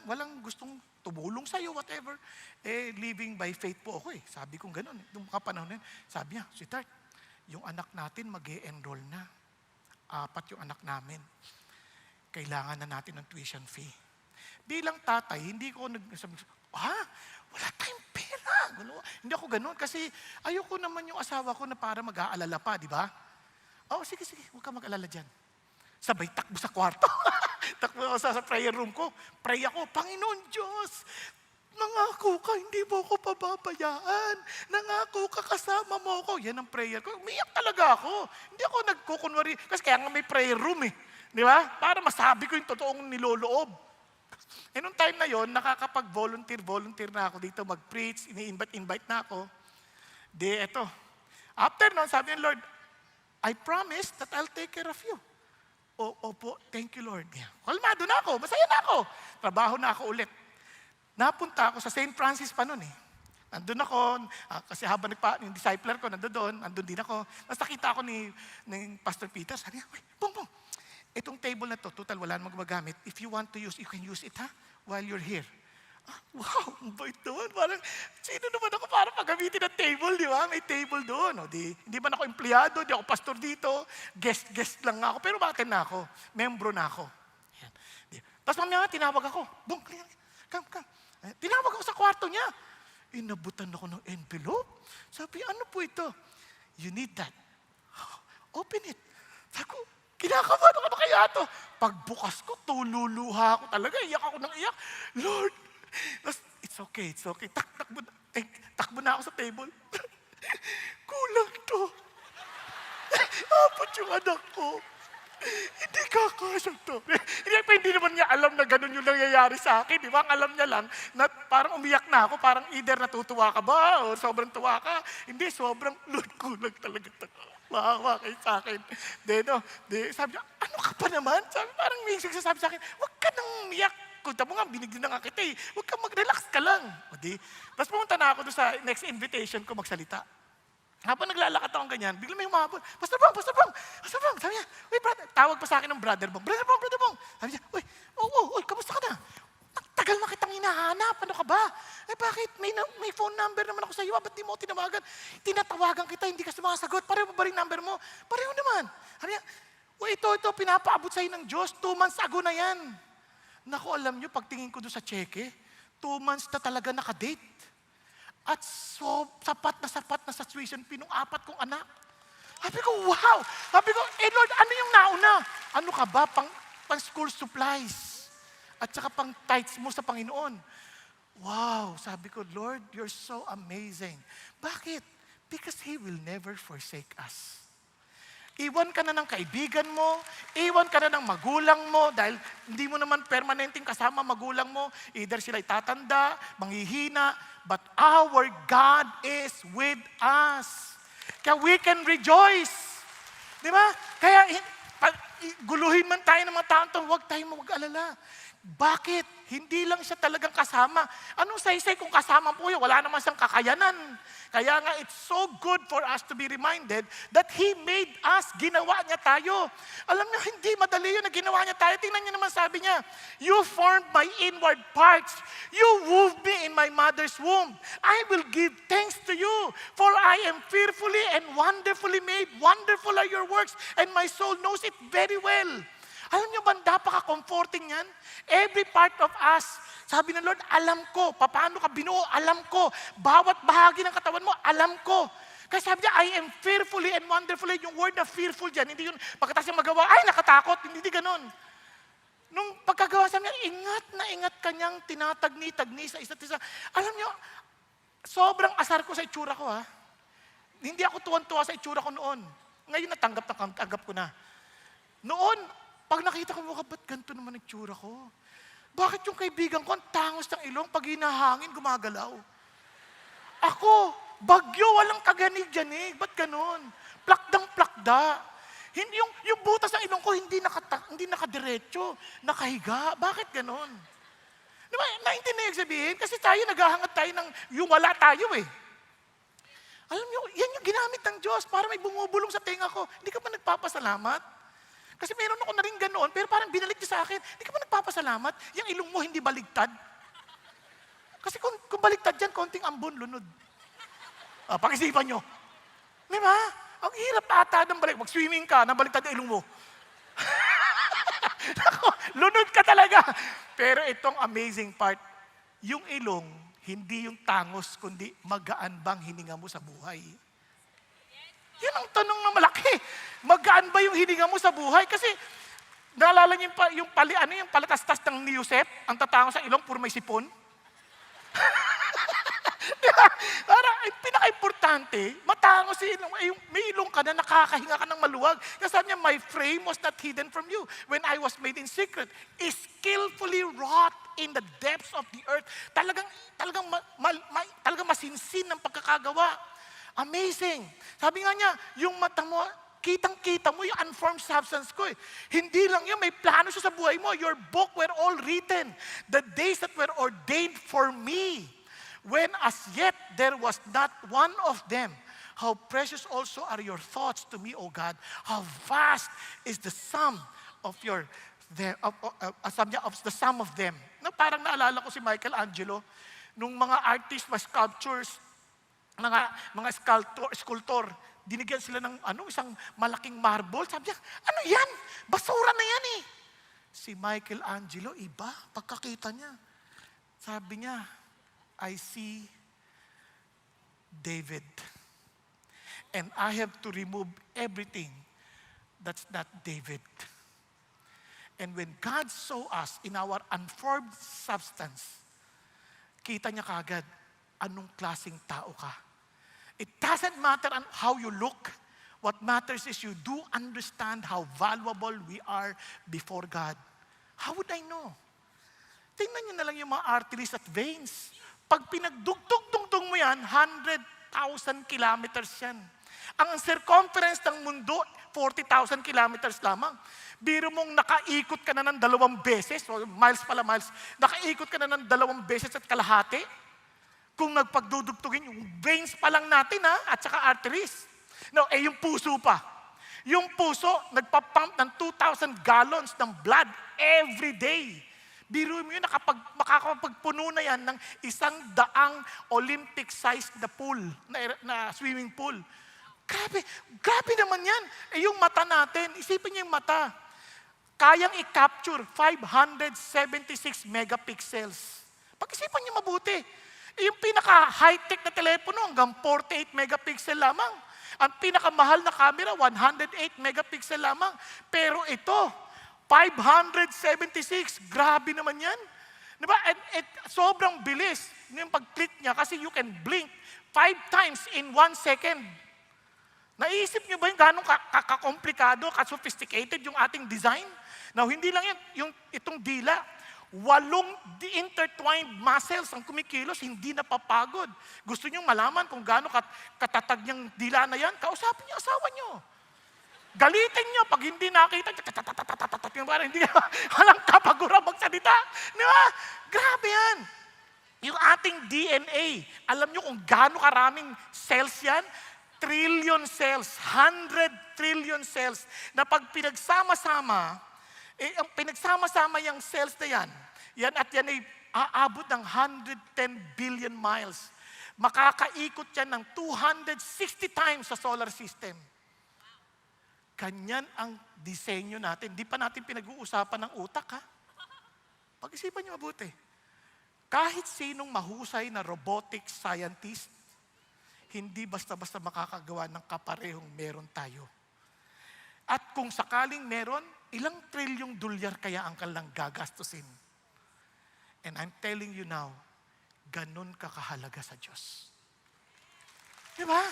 Speaker 1: walang gustong tumulong sa'yo, whatever. Living by faith po ako eh. Sabi kong ganun. Nung mga panahon na yun, sabi niya, "Sweetheart, yung anak natin mag-e-enroll na. 4 yung anak namin. Kailangan na natin ng tuition fee." Bilang tatay, hindi ko nagsabi, "Wala tayong pera." Hindi ako ganun kasi ayoko naman yung asawa ko na para mag-aalala pa, di ba? Sige, huwag ka mag-alala dyan. Sabay takbo sa kwarto. Takbo ako sa prayer room ko. Pray ako, "Panginoon Diyos, nangako ka, hindi mo ako pababayaan. Nangako ka, kasama mo ako." Yan ang prayer ko. Umiyak talaga ako. Hindi ako nagkukunwari. Kasi kaya nga may prayer room eh. Di ba? Para masabi ko yung totoong niloloob. Nung time na yon, nakakapag-volunteer na ako dito mag-preach. Ini-invite na ako. Eto. After nun, sabi ng Lord, "I promise that I'll take care of you." Opo, thank you Lord. Kalmado na ako, masaya na ako. Trabaho na ako ulit. Napunta ako sa St. Francis pa noon eh. Nandun ako, kasi habang yung discipler ko nandun din ako. Tapos nakita ako ni Pastor Peter, sabi niya, "Uy, Pong, itong table na to, total wala namang gumagamit. If you want to use, you can use it while you're here." Wow, ang bait naman. Parang, sino naman ako para pagamitin ng table, di ba? May table doon. Hindi man ako empleyado, di ako pastor dito. Guest lang ako. Pero bakit na ako? Membro na ako. Yan. Tapos mamaya tinawag ako. "Bong, come. Tinawag ako sa kwarto niya. Inabutan ako ng envelope. Sabi, "Ano po ito?" "You need that." "Open it." Sabi ko, kinakabahan ako na kaya ito. Pagbukas ko, tululuha ako talaga. Iyak ako ng iyak. "Lord," tapos, it's okay. Takbo na ako sa table. "Kulang to. 4 yung anak ko. Hindi kakasya to." Hindi naman niya alam na ganun yung nangyayari sa akin. Di ba? Ang alam niya lang na parang umiyak na ako. Parang either natutuwa ka ba o sobrang tuwa ka. Hindi, sobrang, "Lord, kulang talaga to. Maawa kayo sa akin." Sabi niya, "Ano ka pa naman?" Parang may sasabi sa akin, "Huwag ka nang umiyak. Kunta mo nga, binigyan na nga kita eh. Huwag kang mag-relax ka lang." Tapos pumunta na ako doon sa next invitation ko magsalita. Habang naglalakad akong ganyan, bigla may humabol, Pastor Bong. Sabi niya, "Uy, brother." Tawag pa sa akin ng Brother Bong. Brother Bong. Sabi niya, "Uy, kamusta ka na? Tagal na kitang hinahanap. Ano ka ba? Bakit? May phone number naman ako sa iyo. Ba't di mo tinawagan? Tinatawagan kita, hindi ka sumasagot. Pareho ba rin number mo?" "Pareho naman." Sabi niya, ito, pinapaabot sa'yo ng Diyos. 2 months ago na yan." Naku, alam nyo, pagtingin ko doon sa cheque, 2 months na talaga nakadate. At sapat na sa tuition fee ng 4 kong anak. Sabi ko, wow! Sabi ko, Lord, ano yung nauna? Ano ka ba? Pang school supplies. At saka pang tithes mo sa Panginoon. Wow! Sabi ko, Lord, you're so amazing. Bakit? Because He will never forsake us. Iwan ka na ng kaibigan mo, iwan ka na ng magulang mo, dahil hindi mo naman permanenteng kasama magulang mo. Either sila'y tatanda, manghihina, but our God is with us. Kaya we can rejoice. Di ba? Kaya guluhin man tayo ng mga taong huwag tayong mag-alala. Bakit? Hindi lang siya talagang kasama. Anong saysay kung kasama po yun? Wala naman siyang kakayanan. Kaya nga, it's so good for us to be reminded that He made us, ginawa niya tayo. Alam niyo, hindi madali yun na ginawa niya tayo. Tingnan niyo naman sabi niya, "You formed my inward parts. You woved me in my mother's womb. I will give thanks to you, for I am fearfully and wonderfully made. Wonderful are your works, and my soul knows it very well." Alam niyo ba, napaka-comforting yan? Every part of us, sabi ng Lord, alam ko. Paano ka binuo? Alam ko. Bawat bahagi ng katawan mo, alam ko. Kaya sabi niya, "I am fearfully and wonderfully." Yung word na fearful dyan, hindi yun pagkatapos yung magawa, ay nakatakot. Hindi ganun. Nung pagkagawa sa niya, ingat na ingat kanyang tinatagni-tagni sa isa't isa. Alam niyo, sobrang asar ko sa itsura ko, ha. Hindi ako tuwan-tuwa sa itsura ko noon. Ngayon natanggap ko na. Noon, pag nakita ko mukha, ba't ganito naman ang itsura ko? Bakit yung kaibigan ko, ang tangos ng ilong, pag hinahangin, gumagalaw? Ako, bagyo, walang kaganig-ganig. Ba't ganun? Plakdang-plakda. Hindi, yung butas ng ilong ko, hindi nakadiretso, nakahiga. Bakit ganun? Diba, naintindihan sabihin? Kasi tayo, naghahangat tayo ng yung wala tayo eh. Alam niyo, yan yung ginamit ng Diyos para may bumubulong sa tenga ko. Hindi ka ba nagpapasalamat? Kasi meron ako na rin ganoon, pero parang binalik niya sa akin, hindi ka ba nagpapasalamat? Yung ilong mo hindi baligtad. Kasi kung baligtad yan, konting ambon, lunod. Pag-isipan nyo. Di ba? Ang hirap ata ng balik. Mag-swimming ka, nabaligtad yung ilong mo. Lunod ka talaga. Pero itong amazing part, yung ilong, hindi yung tangos, kundi magaan bang hininga mo sa buhay? Yan ang tanong na malaki. Magaan ba yung hininga mo sa buhay? Kasi, naalala niyo yung palatastas ng ni Yusef, ang tatangos sa ilong, puro may sipon? Diba? Parang, pinaka-importante, matangos si ilong. May ilong ka na nakakahinga ka ng maluwag. Kasi sabi niya, my frame was not hidden from you when I was made in secret. Is skillfully wrought in the depths of the earth. Talagang masinsin ang pagkakagawa. Amazing. Sabi nga niya, yung mata mo, kitang-kita mo yung unformed substance ko eh. Hindi lang yun, may plano siya sa buhay mo. Your book were all written. The days that were ordained for me. When as yet there was not one of them. How precious also are your thoughts to me, O God. How vast is the sum of the sum of them. No, parang naalala ko si Michelangelo, nung mga artists, mga sculptures, mga sculptor, dinigyan sila ng isang malaking marble. Sabi niya, ano yan? Basura na yan eh. Si Michelangelo, iba, pagkakita niya. Sabi niya, I see David. And I have to remove everything that's not David. And when God saw us in our unformed substance, kita niya kagad, anong klaseng tao ka. It doesn't matter how you look. What matters is you do understand how valuable we are before God. How would I know? Tingnan niyo na lang yung mga arteries at veins. Pag pinagdugtog-dugtog mo yan, 100,000 kilometers yan. Ang circumference ng mundo, 40,000 kilometers lamang. Biro mong nakaikot ka na ng 2 beses, o miles, nakaikot ka na ng 2 beses at kalahati. Kung nagpagdudugtugin, yung veins pa lang natin at saka arteries. No, yung puso pa. Yung puso, nagpapump ng 2,000 gallons ng blood every day. Biro mo yun, makakapagpuno na yan ng 100 Olympic-sized na pool, na swimming pool. Grabe naman yan. Yung mata natin, isipin niyo yung mata. Kayang i-capture 576 megapixels. Pag-isipan niyo mabuti. Yung pinaka-high-tech na telepono, hanggang 48 megapixel lamang. Ang pinakamahal na camera, 108 megapixel lamang. Pero ito, 576. Grabe naman yan. Diba? At sobrang bilis yung pag-click niya kasi you can blink 5 times in 1 second. Naisip niyo ba yung gano'ng kakomplikado, ka-sophisticated yung ating design? Now, hindi lang yan, itong dila, 8 intertwined muscles ang kumikilos, hindi napapagod. Gusto niyo malaman kung gaano katatag niyang dila na yan? Kausapin niyo asawa niyo. Galitin niyo pag hindi nakita, yung parang hindi walang kapagura magsalita. Di ba? Grabe yan. Yung ating DNA, alam niyo kung gaano karaming cells yan? Trillion cells, 100 trillion cells, na pag pinagsama-sama, ang pinagsama-sama yung cells na yan ay aabot ng 110 billion miles. Makakaikot yan ng 260 times sa solar system. Ganyan ang disenyo natin. Di pa natin pinag-uusapan ng utak, ha? Pag-isipan niyo mabuti. Kahit sinong mahusay na robotic scientist, hindi basta-basta makakagawa ng kaparehong meron tayo. At kung sakaling meron, ilang trilyong dolyar kaya ang kanilang gagastusin? And I'm telling you now, ganun ka kahalaga sa Diyos. Di ba?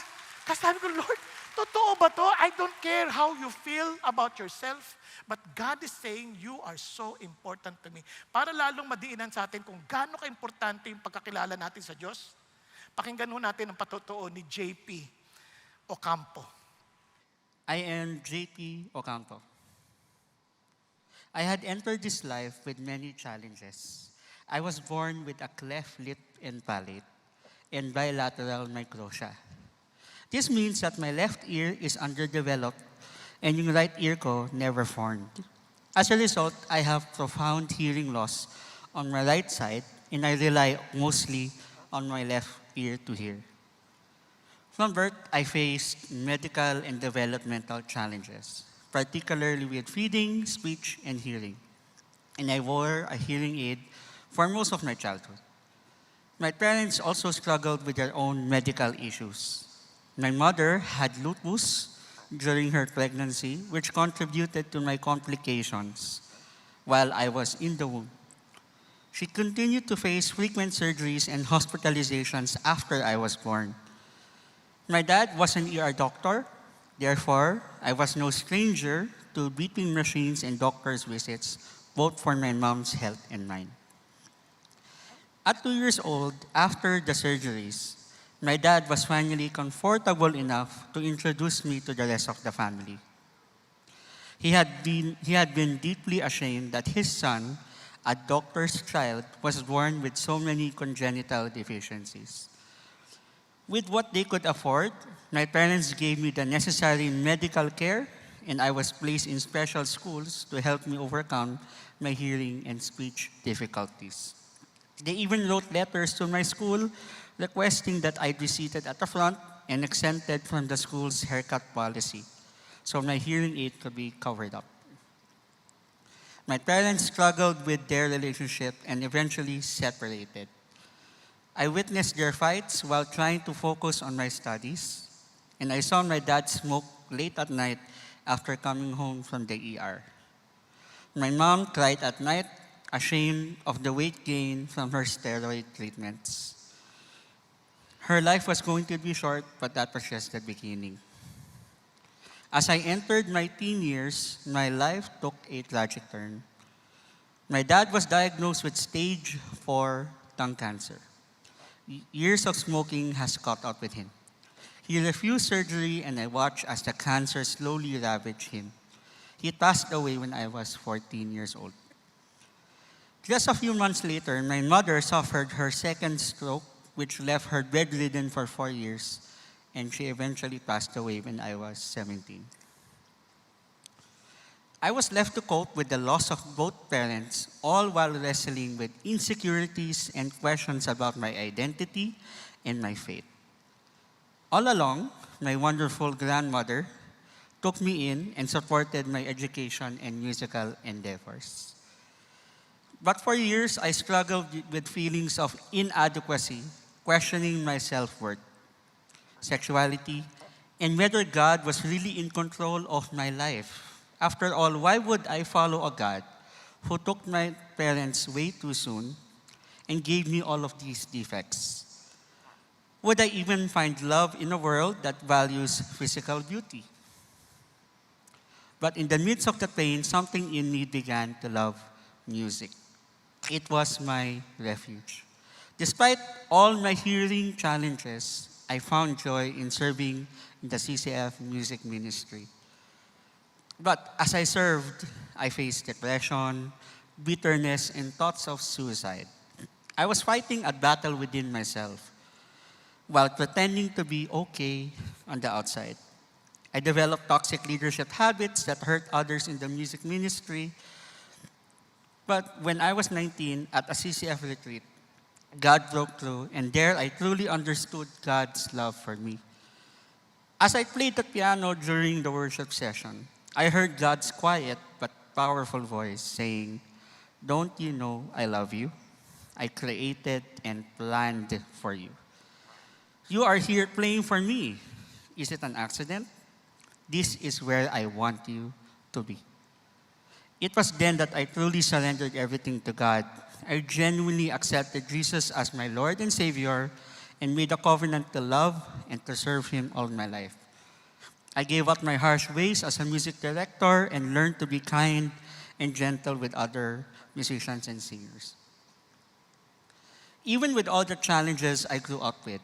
Speaker 1: Kasi sabi ko, Lord, totoo ba to? I don't care how you feel about yourself, but God is saying, you are so important to me. Para lalong madiinan sa atin kung gaano ka-importante yung pagkakilala natin sa Diyos, pakinggan ho natin ang patotoo ni JP Ocampo.
Speaker 2: I am JP Ocampo. I had entered this life with many challenges. I was born with a cleft lip and palate and bilateral microtia. This means that my left ear is underdeveloped and yung right ear ko never formed. As a result, I have profound hearing loss on my right side and I rely mostly on my left ear to hear. From birth, I faced medical and developmental challenges, particularly with feeding, speech, and hearing. And I wore a hearing aid for most of my childhood. My parents also struggled with their own medical issues. My mother had lupus during her pregnancy, which contributed to my complications while I was in the womb. She continued to face frequent surgeries and hospitalizations after I was born. My dad was an ER doctor, therefore, I was no stranger to beeping machines and doctor's visits, both for my mom's health and mine. At 2 years old, after the surgeries, my dad was finally comfortable enough to introduce me to the rest of the family. He had been deeply ashamed that his son, a doctor's child, was born with so many congenital deficiencies. With what they could afford, my parents gave me the necessary medical care, and I was placed in special schools to help me overcome my hearing and speech difficulties. They even wrote letters to my school requesting that I be seated at the front and exempted from the school's haircut policy, so my hearing aid could be covered up. My parents struggled with their relationship and eventually separated. I witnessed their fights while trying to focus on my studies, and I saw my dad smoke late at night after coming home from the ER. My mom cried at night, ashamed of the weight gain from her steroid treatments. Her life was going to be short, but that was just the beginning. As I entered my teen years, my life took a tragic turn. My dad was diagnosed with stage 4 tongue cancer. Years of smoking has caught up with him. He refused surgery and I watched as the cancer slowly ravaged him. He passed away when I was 14 years old. Just a few months later, my mother suffered her second stroke, which left her bedridden for 4 years, and she eventually passed away when I was 17. I was left to cope with the loss of both parents, all while wrestling with insecurities and questions about my identity and my faith. All along, my wonderful grandmother took me in and supported my education and musical endeavors. But for years, I struggled with feelings of inadequacy, questioning my self-worth, sexuality, and whether God was really in control of my life. After all, why would I follow a God who took my parents way too soon and gave me all of these defects? Would I even find love in a world that values physical beauty? But in the midst of the pain, something in me began to love music. It was my refuge. Despite all my hearing challenges, I found joy in serving in the CCF music ministry. But as I served, I faced depression, bitterness, and thoughts of suicide. I was fighting a battle within myself while pretending to be okay on the outside. I developed toxic leadership habits that hurt others in the music ministry. But when I was 19 at a CCF retreat, God broke through, and there I truly understood God's love for me. As I played the piano during the worship session, I heard God's quiet but powerful voice saying, "Don't you know I love you? I created and planned for you. You are here playing for me. Is it an accident? This is where I want you to be." It was then that I truly surrendered everything to God. I genuinely accepted Jesus as my Lord and Savior and made a covenant to love and to serve Him all my life. I gave up my harsh ways as a music director and learned to be kind and gentle with other musicians and singers. Even with all the challenges I grew up with,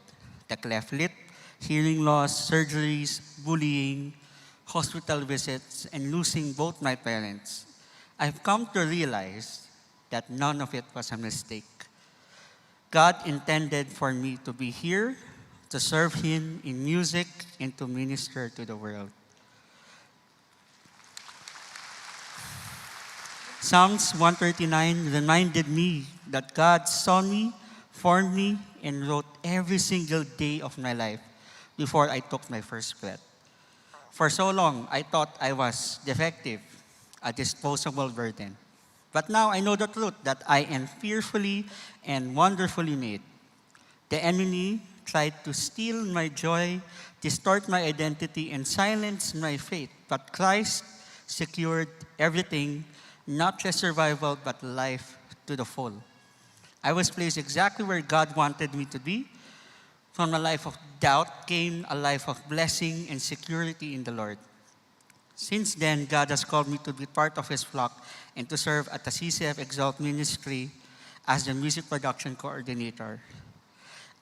Speaker 2: the cleft lip, hearing loss, surgeries, bullying, hospital visits, and losing both my parents, I've come to realize that none of it was a mistake. God intended for me to be here, to serve Him in music, and to minister to the world. Psalms 139 reminded me that God saw me, formed me, and wrote every single day of my life before I took my first breath. For so long, I thought I was defective, a disposable burden. But now I know the truth that I am fearfully and wonderfully made. The enemy tried to steal my joy, distort my identity, and silence my faith. But Christ secured everything, not just survival, but life to the full. I was placed exactly where God wanted me to be. From a life of doubt came a life of blessing and security in the Lord. Since then, God has called me to be part of His flock and to serve at the CCF Exalt Ministry as the music production coordinator.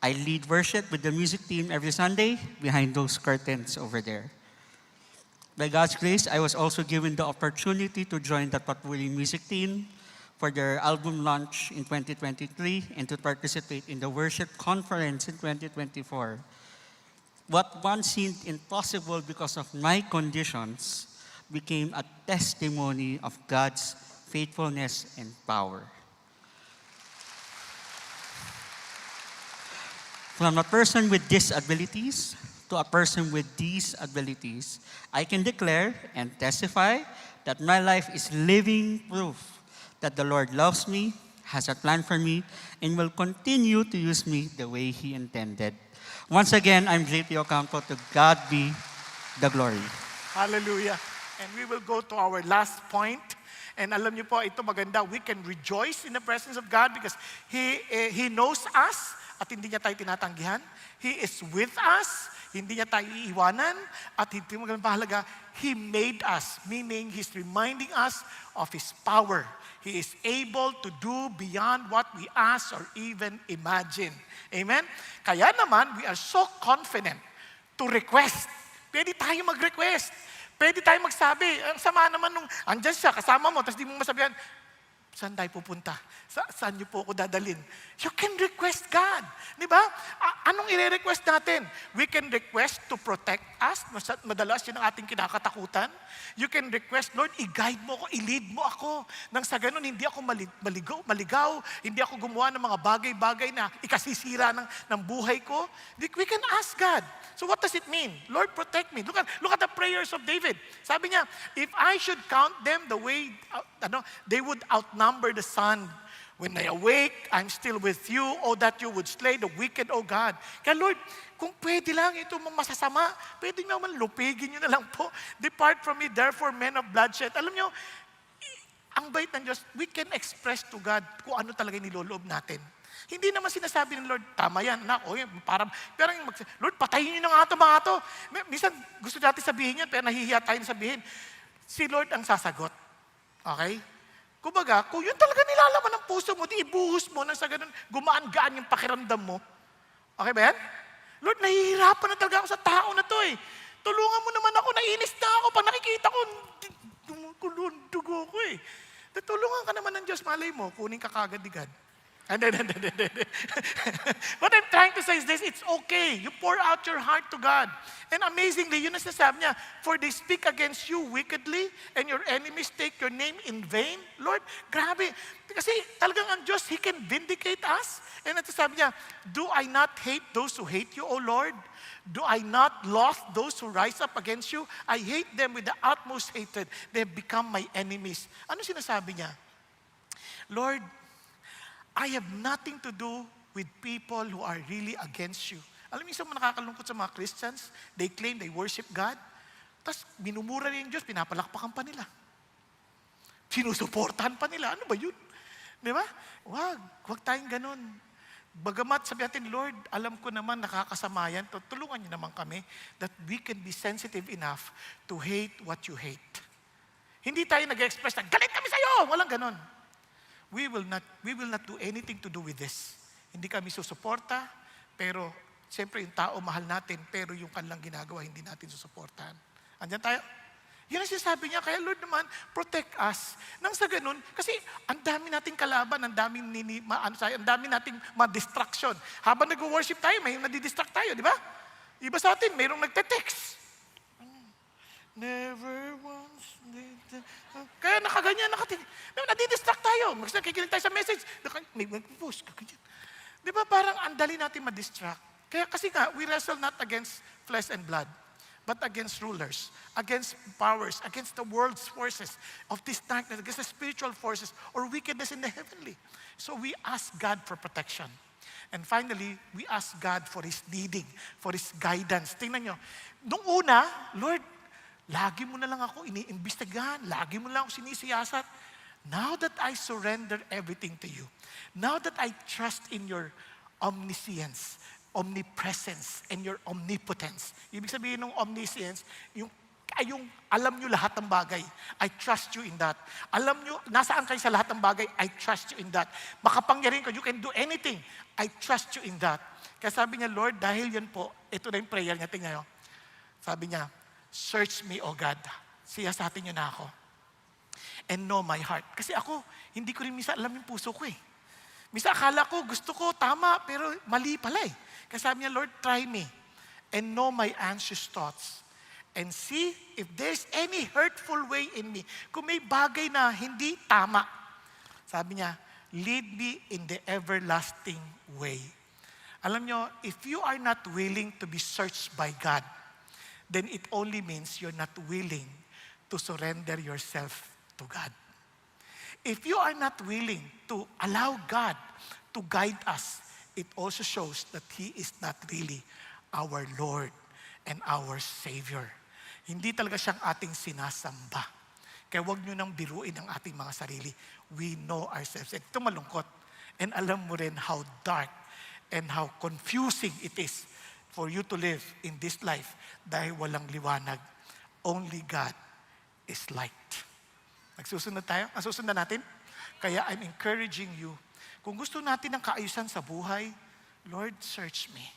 Speaker 2: I lead worship with the music team every Sunday behind those curtains over there. By God's grace, I was also given the opportunity to join the Patwili music team for their album launch in 2023 and to participate in the worship conference in 2024. What once seemed impossible because of my conditions became a testimony of God's faithfulness and power. From a person with disabilities to a person with these abilities, I can declare and testify that my life is living proof that the Lord loves me, has a plan for me, and will continue to use me the way He intended. Once again, I'm JP Ocampo. To God be the glory.
Speaker 1: Hallelujah. And we will go to our last point. And alam niyo po, ito maganda. We can rejoice in the presence of God because He knows us at hindi niya tayo tinatanggihan. He is with us. Hindi niya tayo iiwanan. At hindi mo mahalaga, He made us. Meaning, He's reminding us of His power. He is able to do beyond what we ask or even imagine. Amen? Kaya naman, we are so confident to request. Pwede tayo mag-request. Pwede tayo magsabi. Ang sama naman nung andyan siya, kasama mo, tapos di mo masabihan, saan tayo pupunta? Saan niyo po ako dadalhin? You can request God. Di ba? Anong i-request natin? We can request to protect us. Madalas yun ang ating kinakatakutan. You can request, Lord, i-guide mo ako, i-lead mo ako. Nang sa ganun, hindi ako maligaw, hindi ako gumawa ng mga bagay-bagay na ikasisira ng buhay ko. We can ask God. So what does it mean? Lord, protect me. Look at the prayers of David. Sabi niya, if I should count them the way, they would outnumber the sun. When I awake, I'm still with you. Oh, that you would slay the wicked, oh God. Kaya Lord, kung pwede lang ito masasama, pwede nyo man lupigin nyo na lang po. Depart from me, therefore, men of bloodshed. Alam nyo, ang bait ng Diyos, we can express to God kung ano talaga niloloob natin. Hindi naman sinasabi ng Lord, tama yan, anak, parang Lord, patayin nyo na nga ito, mga ito. Minsan, gusto natin sabihin yan, pero nahihiya tayo na sabihin. Si Lord ang sasagot. Okay? Kumbaga, kung yun talaga nilalaman ng puso mo, di ibuhos mo nang sa ganun, gumaan-gaan yung pakiramdam mo. Okay ba yan? Lord, nahihirapan na talaga ako sa tao na to eh. Tulungan mo naman ako, nainis na ako. Pag nakikita ko, dugo ko eh. Tulungan ka naman ng Diyos, malay mo, kunin ka kagad ni God. What I'm trying to say is this, it's okay. You pour out your heart to God. And amazingly, yun ang sinasabi niya, for they speak against you wickedly and your enemies take your name in vain. Lord, grabe. Kasi talagang ang Diyos, He can vindicate us. And ito sabi niya, do I not hate those who hate you, O Lord? Do I not love those who rise up against you? I hate them with the utmost hatred. They have become my enemies. Ano sinasabi niya? Lord, I have nothing to do with people who are really against you. Alam niyo, isang nakakalungkot sa mga Christians, they claim they worship God, tapos minumura rin yung Diyos, pinapalakpakan pa nila. sinusuportahan pa nila. Ano ba yun? Di ba? Wag tayong ganun. Bagamat sabi natin, Lord, alam ko naman nakakasama yan, tulungan niyo naman kami that we can be sensitive enough to hate what you hate. Hindi tayo nag-express na, galit kami sa'yo! Walang ganon. We will not do anything to do with this. Hindi kami susuporta, pero siyempre yung tao mahal natin, pero yung kanilang ginagawa, hindi natin susuportahan. Andyan tayo? Yun ang sinasabi niya, kaya Lord naman, protect us. Nang sa ganun, kasi ang dami nating kalaban, ang dami nating ma-distraction. Habang nag-worship tayo, may nadidistract tayo, di ba? Iba sa atin, mayroong nagte-text. Never once did kaya nakaganyan, nadidistract tayo. Nakikinig tayo sa message, may post, kaganyan. Di ba parang ang dali natin ma-distract? Kaya kasi nga, we wrestle not against flesh and blood, but against rulers, against powers, against the world's forces of this darkness, against the spiritual forces or wickedness in the heavenly. So we ask God for protection. And finally, we ask God for His leading, for His guidance. Tingnan nyo, nung una, Lord, lagi mo na lang ako iniimbestigahan, lagi mo na lang ako sinisiyasat. Now that I surrender everything to you, now that I trust in your omniscience, omnipresence, and your omnipotence. Ibig sabihin ng omniscience, yung alam nyo lahat ng bagay. I trust you in that. Alam nyo, nasaan kayo sa lahat ng bagay, I trust you in that. Makapangyarihan ka, you can do anything. I trust you in that. Kaya sabi niya, Lord, dahil yan po, ito na yung prayer niya, tingnan nyo. Sabi niya, search me, O God. Siyasatin niyo na ako. And know my heart. Kasi ako, hindi ko rin minsan alam yung puso ko eh. Minsan akala ko, gusto ko, tama, pero mali pala eh. Kaya sabi niya, Lord, try me and know my anxious thoughts and see if there's any hurtful way in me. Kung may bagay na hindi tama, sabi niya, lead me in the everlasting way. Alam niyo, if you are not willing to be searched by God, then it only means you're not willing to surrender yourself to God. If you are not willing to allow God to guide us, it also shows that He is not really our Lord and our Savior. Hindi talaga siyang ating sinasamba. Kaya huwag nyo nang biruin ang ating mga sarili. We know ourselves. Ito malungkot. And alam mo rin how dark and how confusing it is for you to live in this life dahil walang liwanag. Only God is light. Nagsusunod tayo? Nasusunod natin? Kaya I'm encouraging you, kung gusto natin ng kaayusan sa buhay, Lord, search me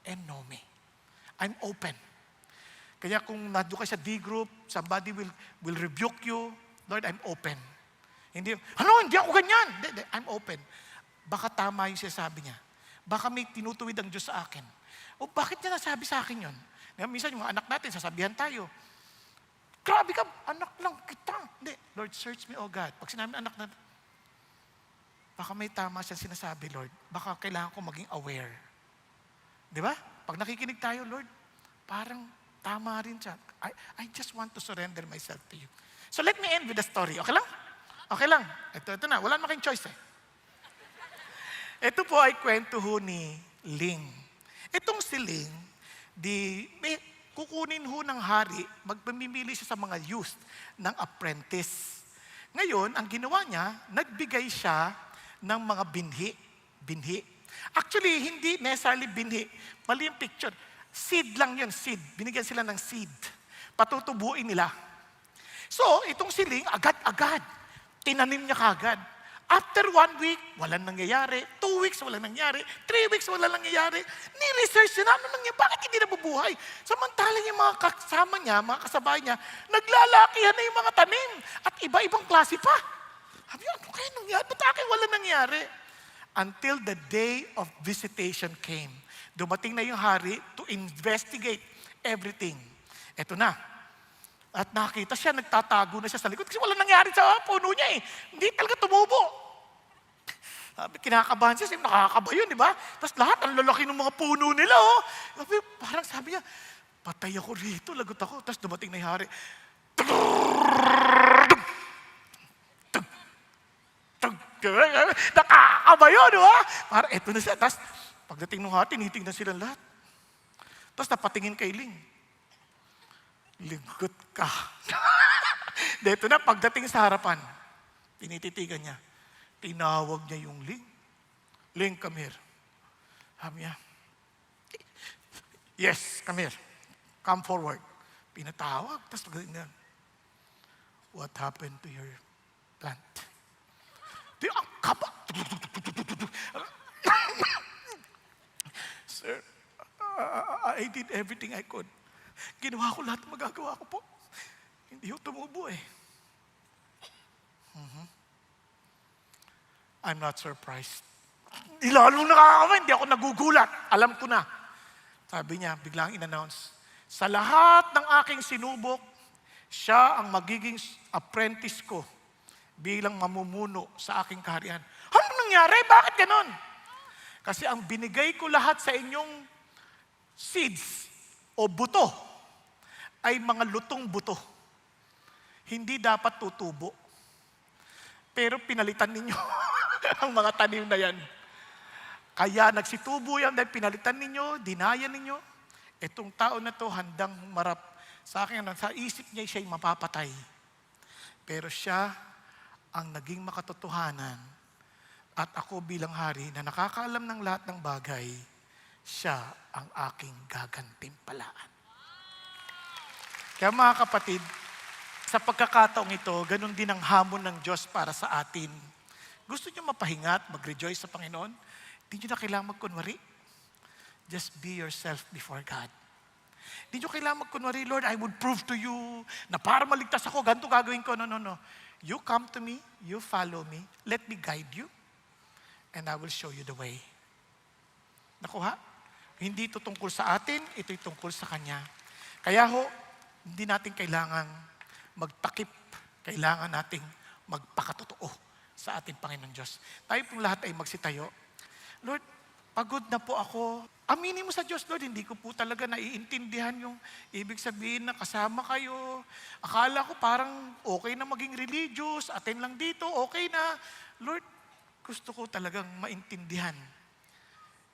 Speaker 1: and know me. I'm open. Kaya kung nandun kayo sa D-group, somebody will rebuke you, Lord, I'm open. Hindi ako ganyan. I'm open. Baka tama yung sinasabi niya. Baka may tinutuwid ang Diyos sa akin. O bakit niya nasabi sa akin yun? Minsan yung mga anak natin, sasabihan tayo, grabe ka, anak lang kita. Hindi, Lord, search me, O God. Pag sinabi anak na, baka may tama siya sinasabi, Lord. Baka kailangan ko maging aware. Di ba? Pag nakikinig tayo, Lord, parang tama rin siya. I just want to surrender myself to you. So let me end with a story. Okay lang? Okay lang. Ito na. Wala naman kayong choice eh. Ito po ay kwento ho ni Ling. Itong si Ling, kukunin ho ng hari, magpamimili siya sa mga youth ng apprentice. Ngayon, ang ginawa niya, nagbigay siya ng mga binhi. Actually, hindi necessarily binhi. Mali yung picture. Seed lang yun, seed. Binigyan sila ng seed. Patutubuin nila. So, itong si Ling, agad-agad, tinanim niya kagad. After 1 week, walang nangyayari. 2 weeks, walang nangyayari. 3 weeks, walang nangyayari. Ni-research niya, ano nangyayari? Bakit hindi nabubuhay? Samantalang yung mga kasama niya, mga kasabay niya, naglalakihan na yung mga tanim. At iba-ibang klase pa. Sabi niya, ano kaya nangyayari? Ba't akin walang nangyayari? Until the day of visitation came. Dumating na yung hari to investigate everything. Eto na. At nakita siya, nagtatago na siya sa likod kasi walang nangyari sa puno niya eh. Hindi talaga tumubo. Sabi, kinakabahan siya, nakakaba yun, di ba? Tapos lahat, ang lalaki ng mga puno nila, oh. Parang sabi niya, patay ako rito, lagot ako. Tapos dumating na yung hari. Nakakaba yun, di ba? Parang eto na siya. Tapos pagdating ng hari, tinitingnan sila lahat. Tapos napatingin kay Ling. Ligot ka. Dito na, pagdating sa harapan, tinititigan niya. Tinawag niya yung Ling. Ling, come here. Sabi niya, yes, come here. Come forward. Pinatawag, tapos ganyan. What happened to your plant? Di, ang kaba. Sir, I did everything I could. Ginawa ko lahat ng magagawa ko po. Hindi ko tumubo eh. I'm not surprised. Lalong nakakama, hindi ako nagugulat. Alam ko na. Sabi niya, biglang in-announce, sa lahat ng aking sinubok, siya ang magiging apprentice ko bilang mamumuno sa aking kaharian. Ano nangyari? Bakit ganon? Kasi ang binigay ko lahat sa inyong seeds o buto ay mga lutong buto. Hindi dapat tutubo. Pero pinalitan ninyo ang mga tanim na yan. Kaya nagsitubo yan dahil pinalitan ninyo, dinayan ninyo. Itong tao na to handang humarap sa akin. Sa isip niya siya'y mapapatay. Pero siya ang naging makatotohanan. At ako bilang hari na nakakaalam ng lahat ng bagay, siya ang aking gagantimpalaan. Kaya mga kapatid, sa pagkakataong ito, ganun din ang hamon ng Diyos para sa atin. Gusto niyo mapahinga at mag-rejoice sa Panginoon? Hindi niyo na kailangan magkunwari. Just be yourself before God. Hindi niyo kailangan magkunwari, Lord, I would prove to you na para maligtas ako, ganito gagawin ko. No, no, no. You come to me, you follow me, let me guide you, and I will show you the way. Nakuha? Hindi ito tungkol sa atin, ito'y tungkol sa Kanya. Kaya ho, hindi natin kailangang magtakip. Kailangan nating magpakatotoo sa ating Panginoon Diyos. Tayo pong lahat ay magsitayo. Lord, pagod na po ako. Aminin mo sa Diyos, Lord, hindi ko po talaga naiintindihan yung ibig sabihin na kasama kayo. Akala ko parang okay na maging religious, attend lang dito, okay na. Lord, gusto ko talagang maintindihan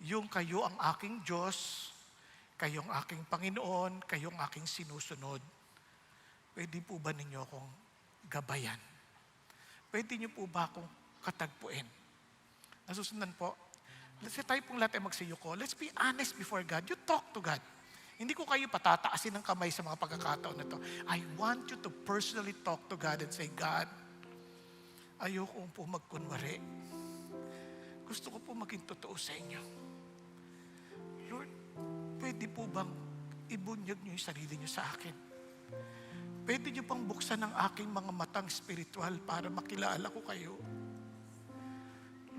Speaker 1: yung kayo ang aking Diyos, kayong aking Panginoon, kayong aking sinusunod. Pwede po ba ninyo akong gabayan? Pwede niyo po ba akong katagpuin? Nasusundan po, let's say tayo pong lahat ay magsiyuko. Let's be honest before God. You talk to God. Hindi ko kayo patataasin ng kamay sa mga pagkakataon na to. I want you to personally talk to God and say, God, ayoko po magkunwari. Gusto ko po maging totoo sa inyo. Lord, pwede po bang ibunyag niyo yung sarili niyo sa akin? Pwede niyo pang buksan ang aking mga matang spiritual para makilala ko kayo.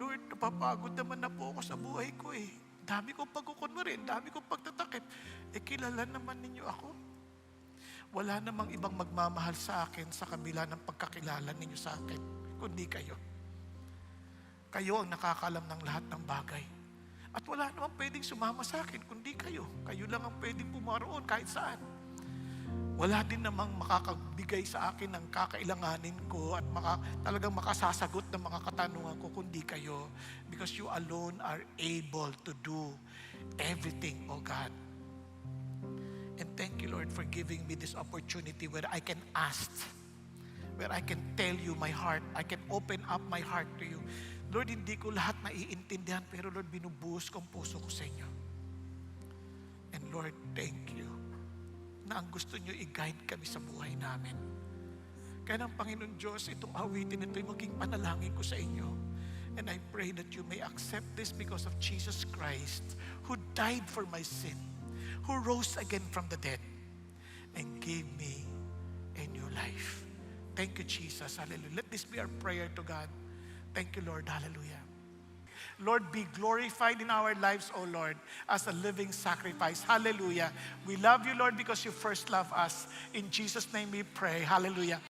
Speaker 1: Lord, napapagod naman na po ako sa buhay ko eh. Dami kong pagkukunwari, dami kong pagtatakip. Kilala naman ninyo ako. Wala namang ibang magmamahal sa akin sa kabila ng pagkakilala ninyo sa akin, kundi kayo. Kayo ang nakakalam ng lahat ng bagay. At wala namang pwedeng sumama sa akin, kundi kayo. Kayo lang ang pwedeng pumaroon kahit saan. Wala din namang makakabigay sa akin ng kakailanganin ko at talagang makasasagot ng mga katanungan ko, kundi kayo. Because you alone are able to do everything, oh God. And thank you, Lord, for giving me this opportunity where I can ask, where I can tell you my heart, I can open up my heart to you. Lord, hindi ko lahat naiintindihan, pero Lord, binubuhos ko ang puso ko sa inyo. And Lord, thank you na ang gusto nyo i-guide kami sa buhay namin. Kaya ng Panginoon Diyos, itong awitin ito'y maging panalangin ko sa inyo. And I pray that you may accept this because of Jesus Christ, who died for my sin, who rose again from the dead, and gave me a new life. Thank you, Jesus. Hallelujah. Let this be our prayer to God. Thank you, Lord. Hallelujah. Lord, be glorified in our lives, O Lord, as a living sacrifice. Hallelujah. We love you, Lord, because you first love us. In Jesus' name we pray. Hallelujah.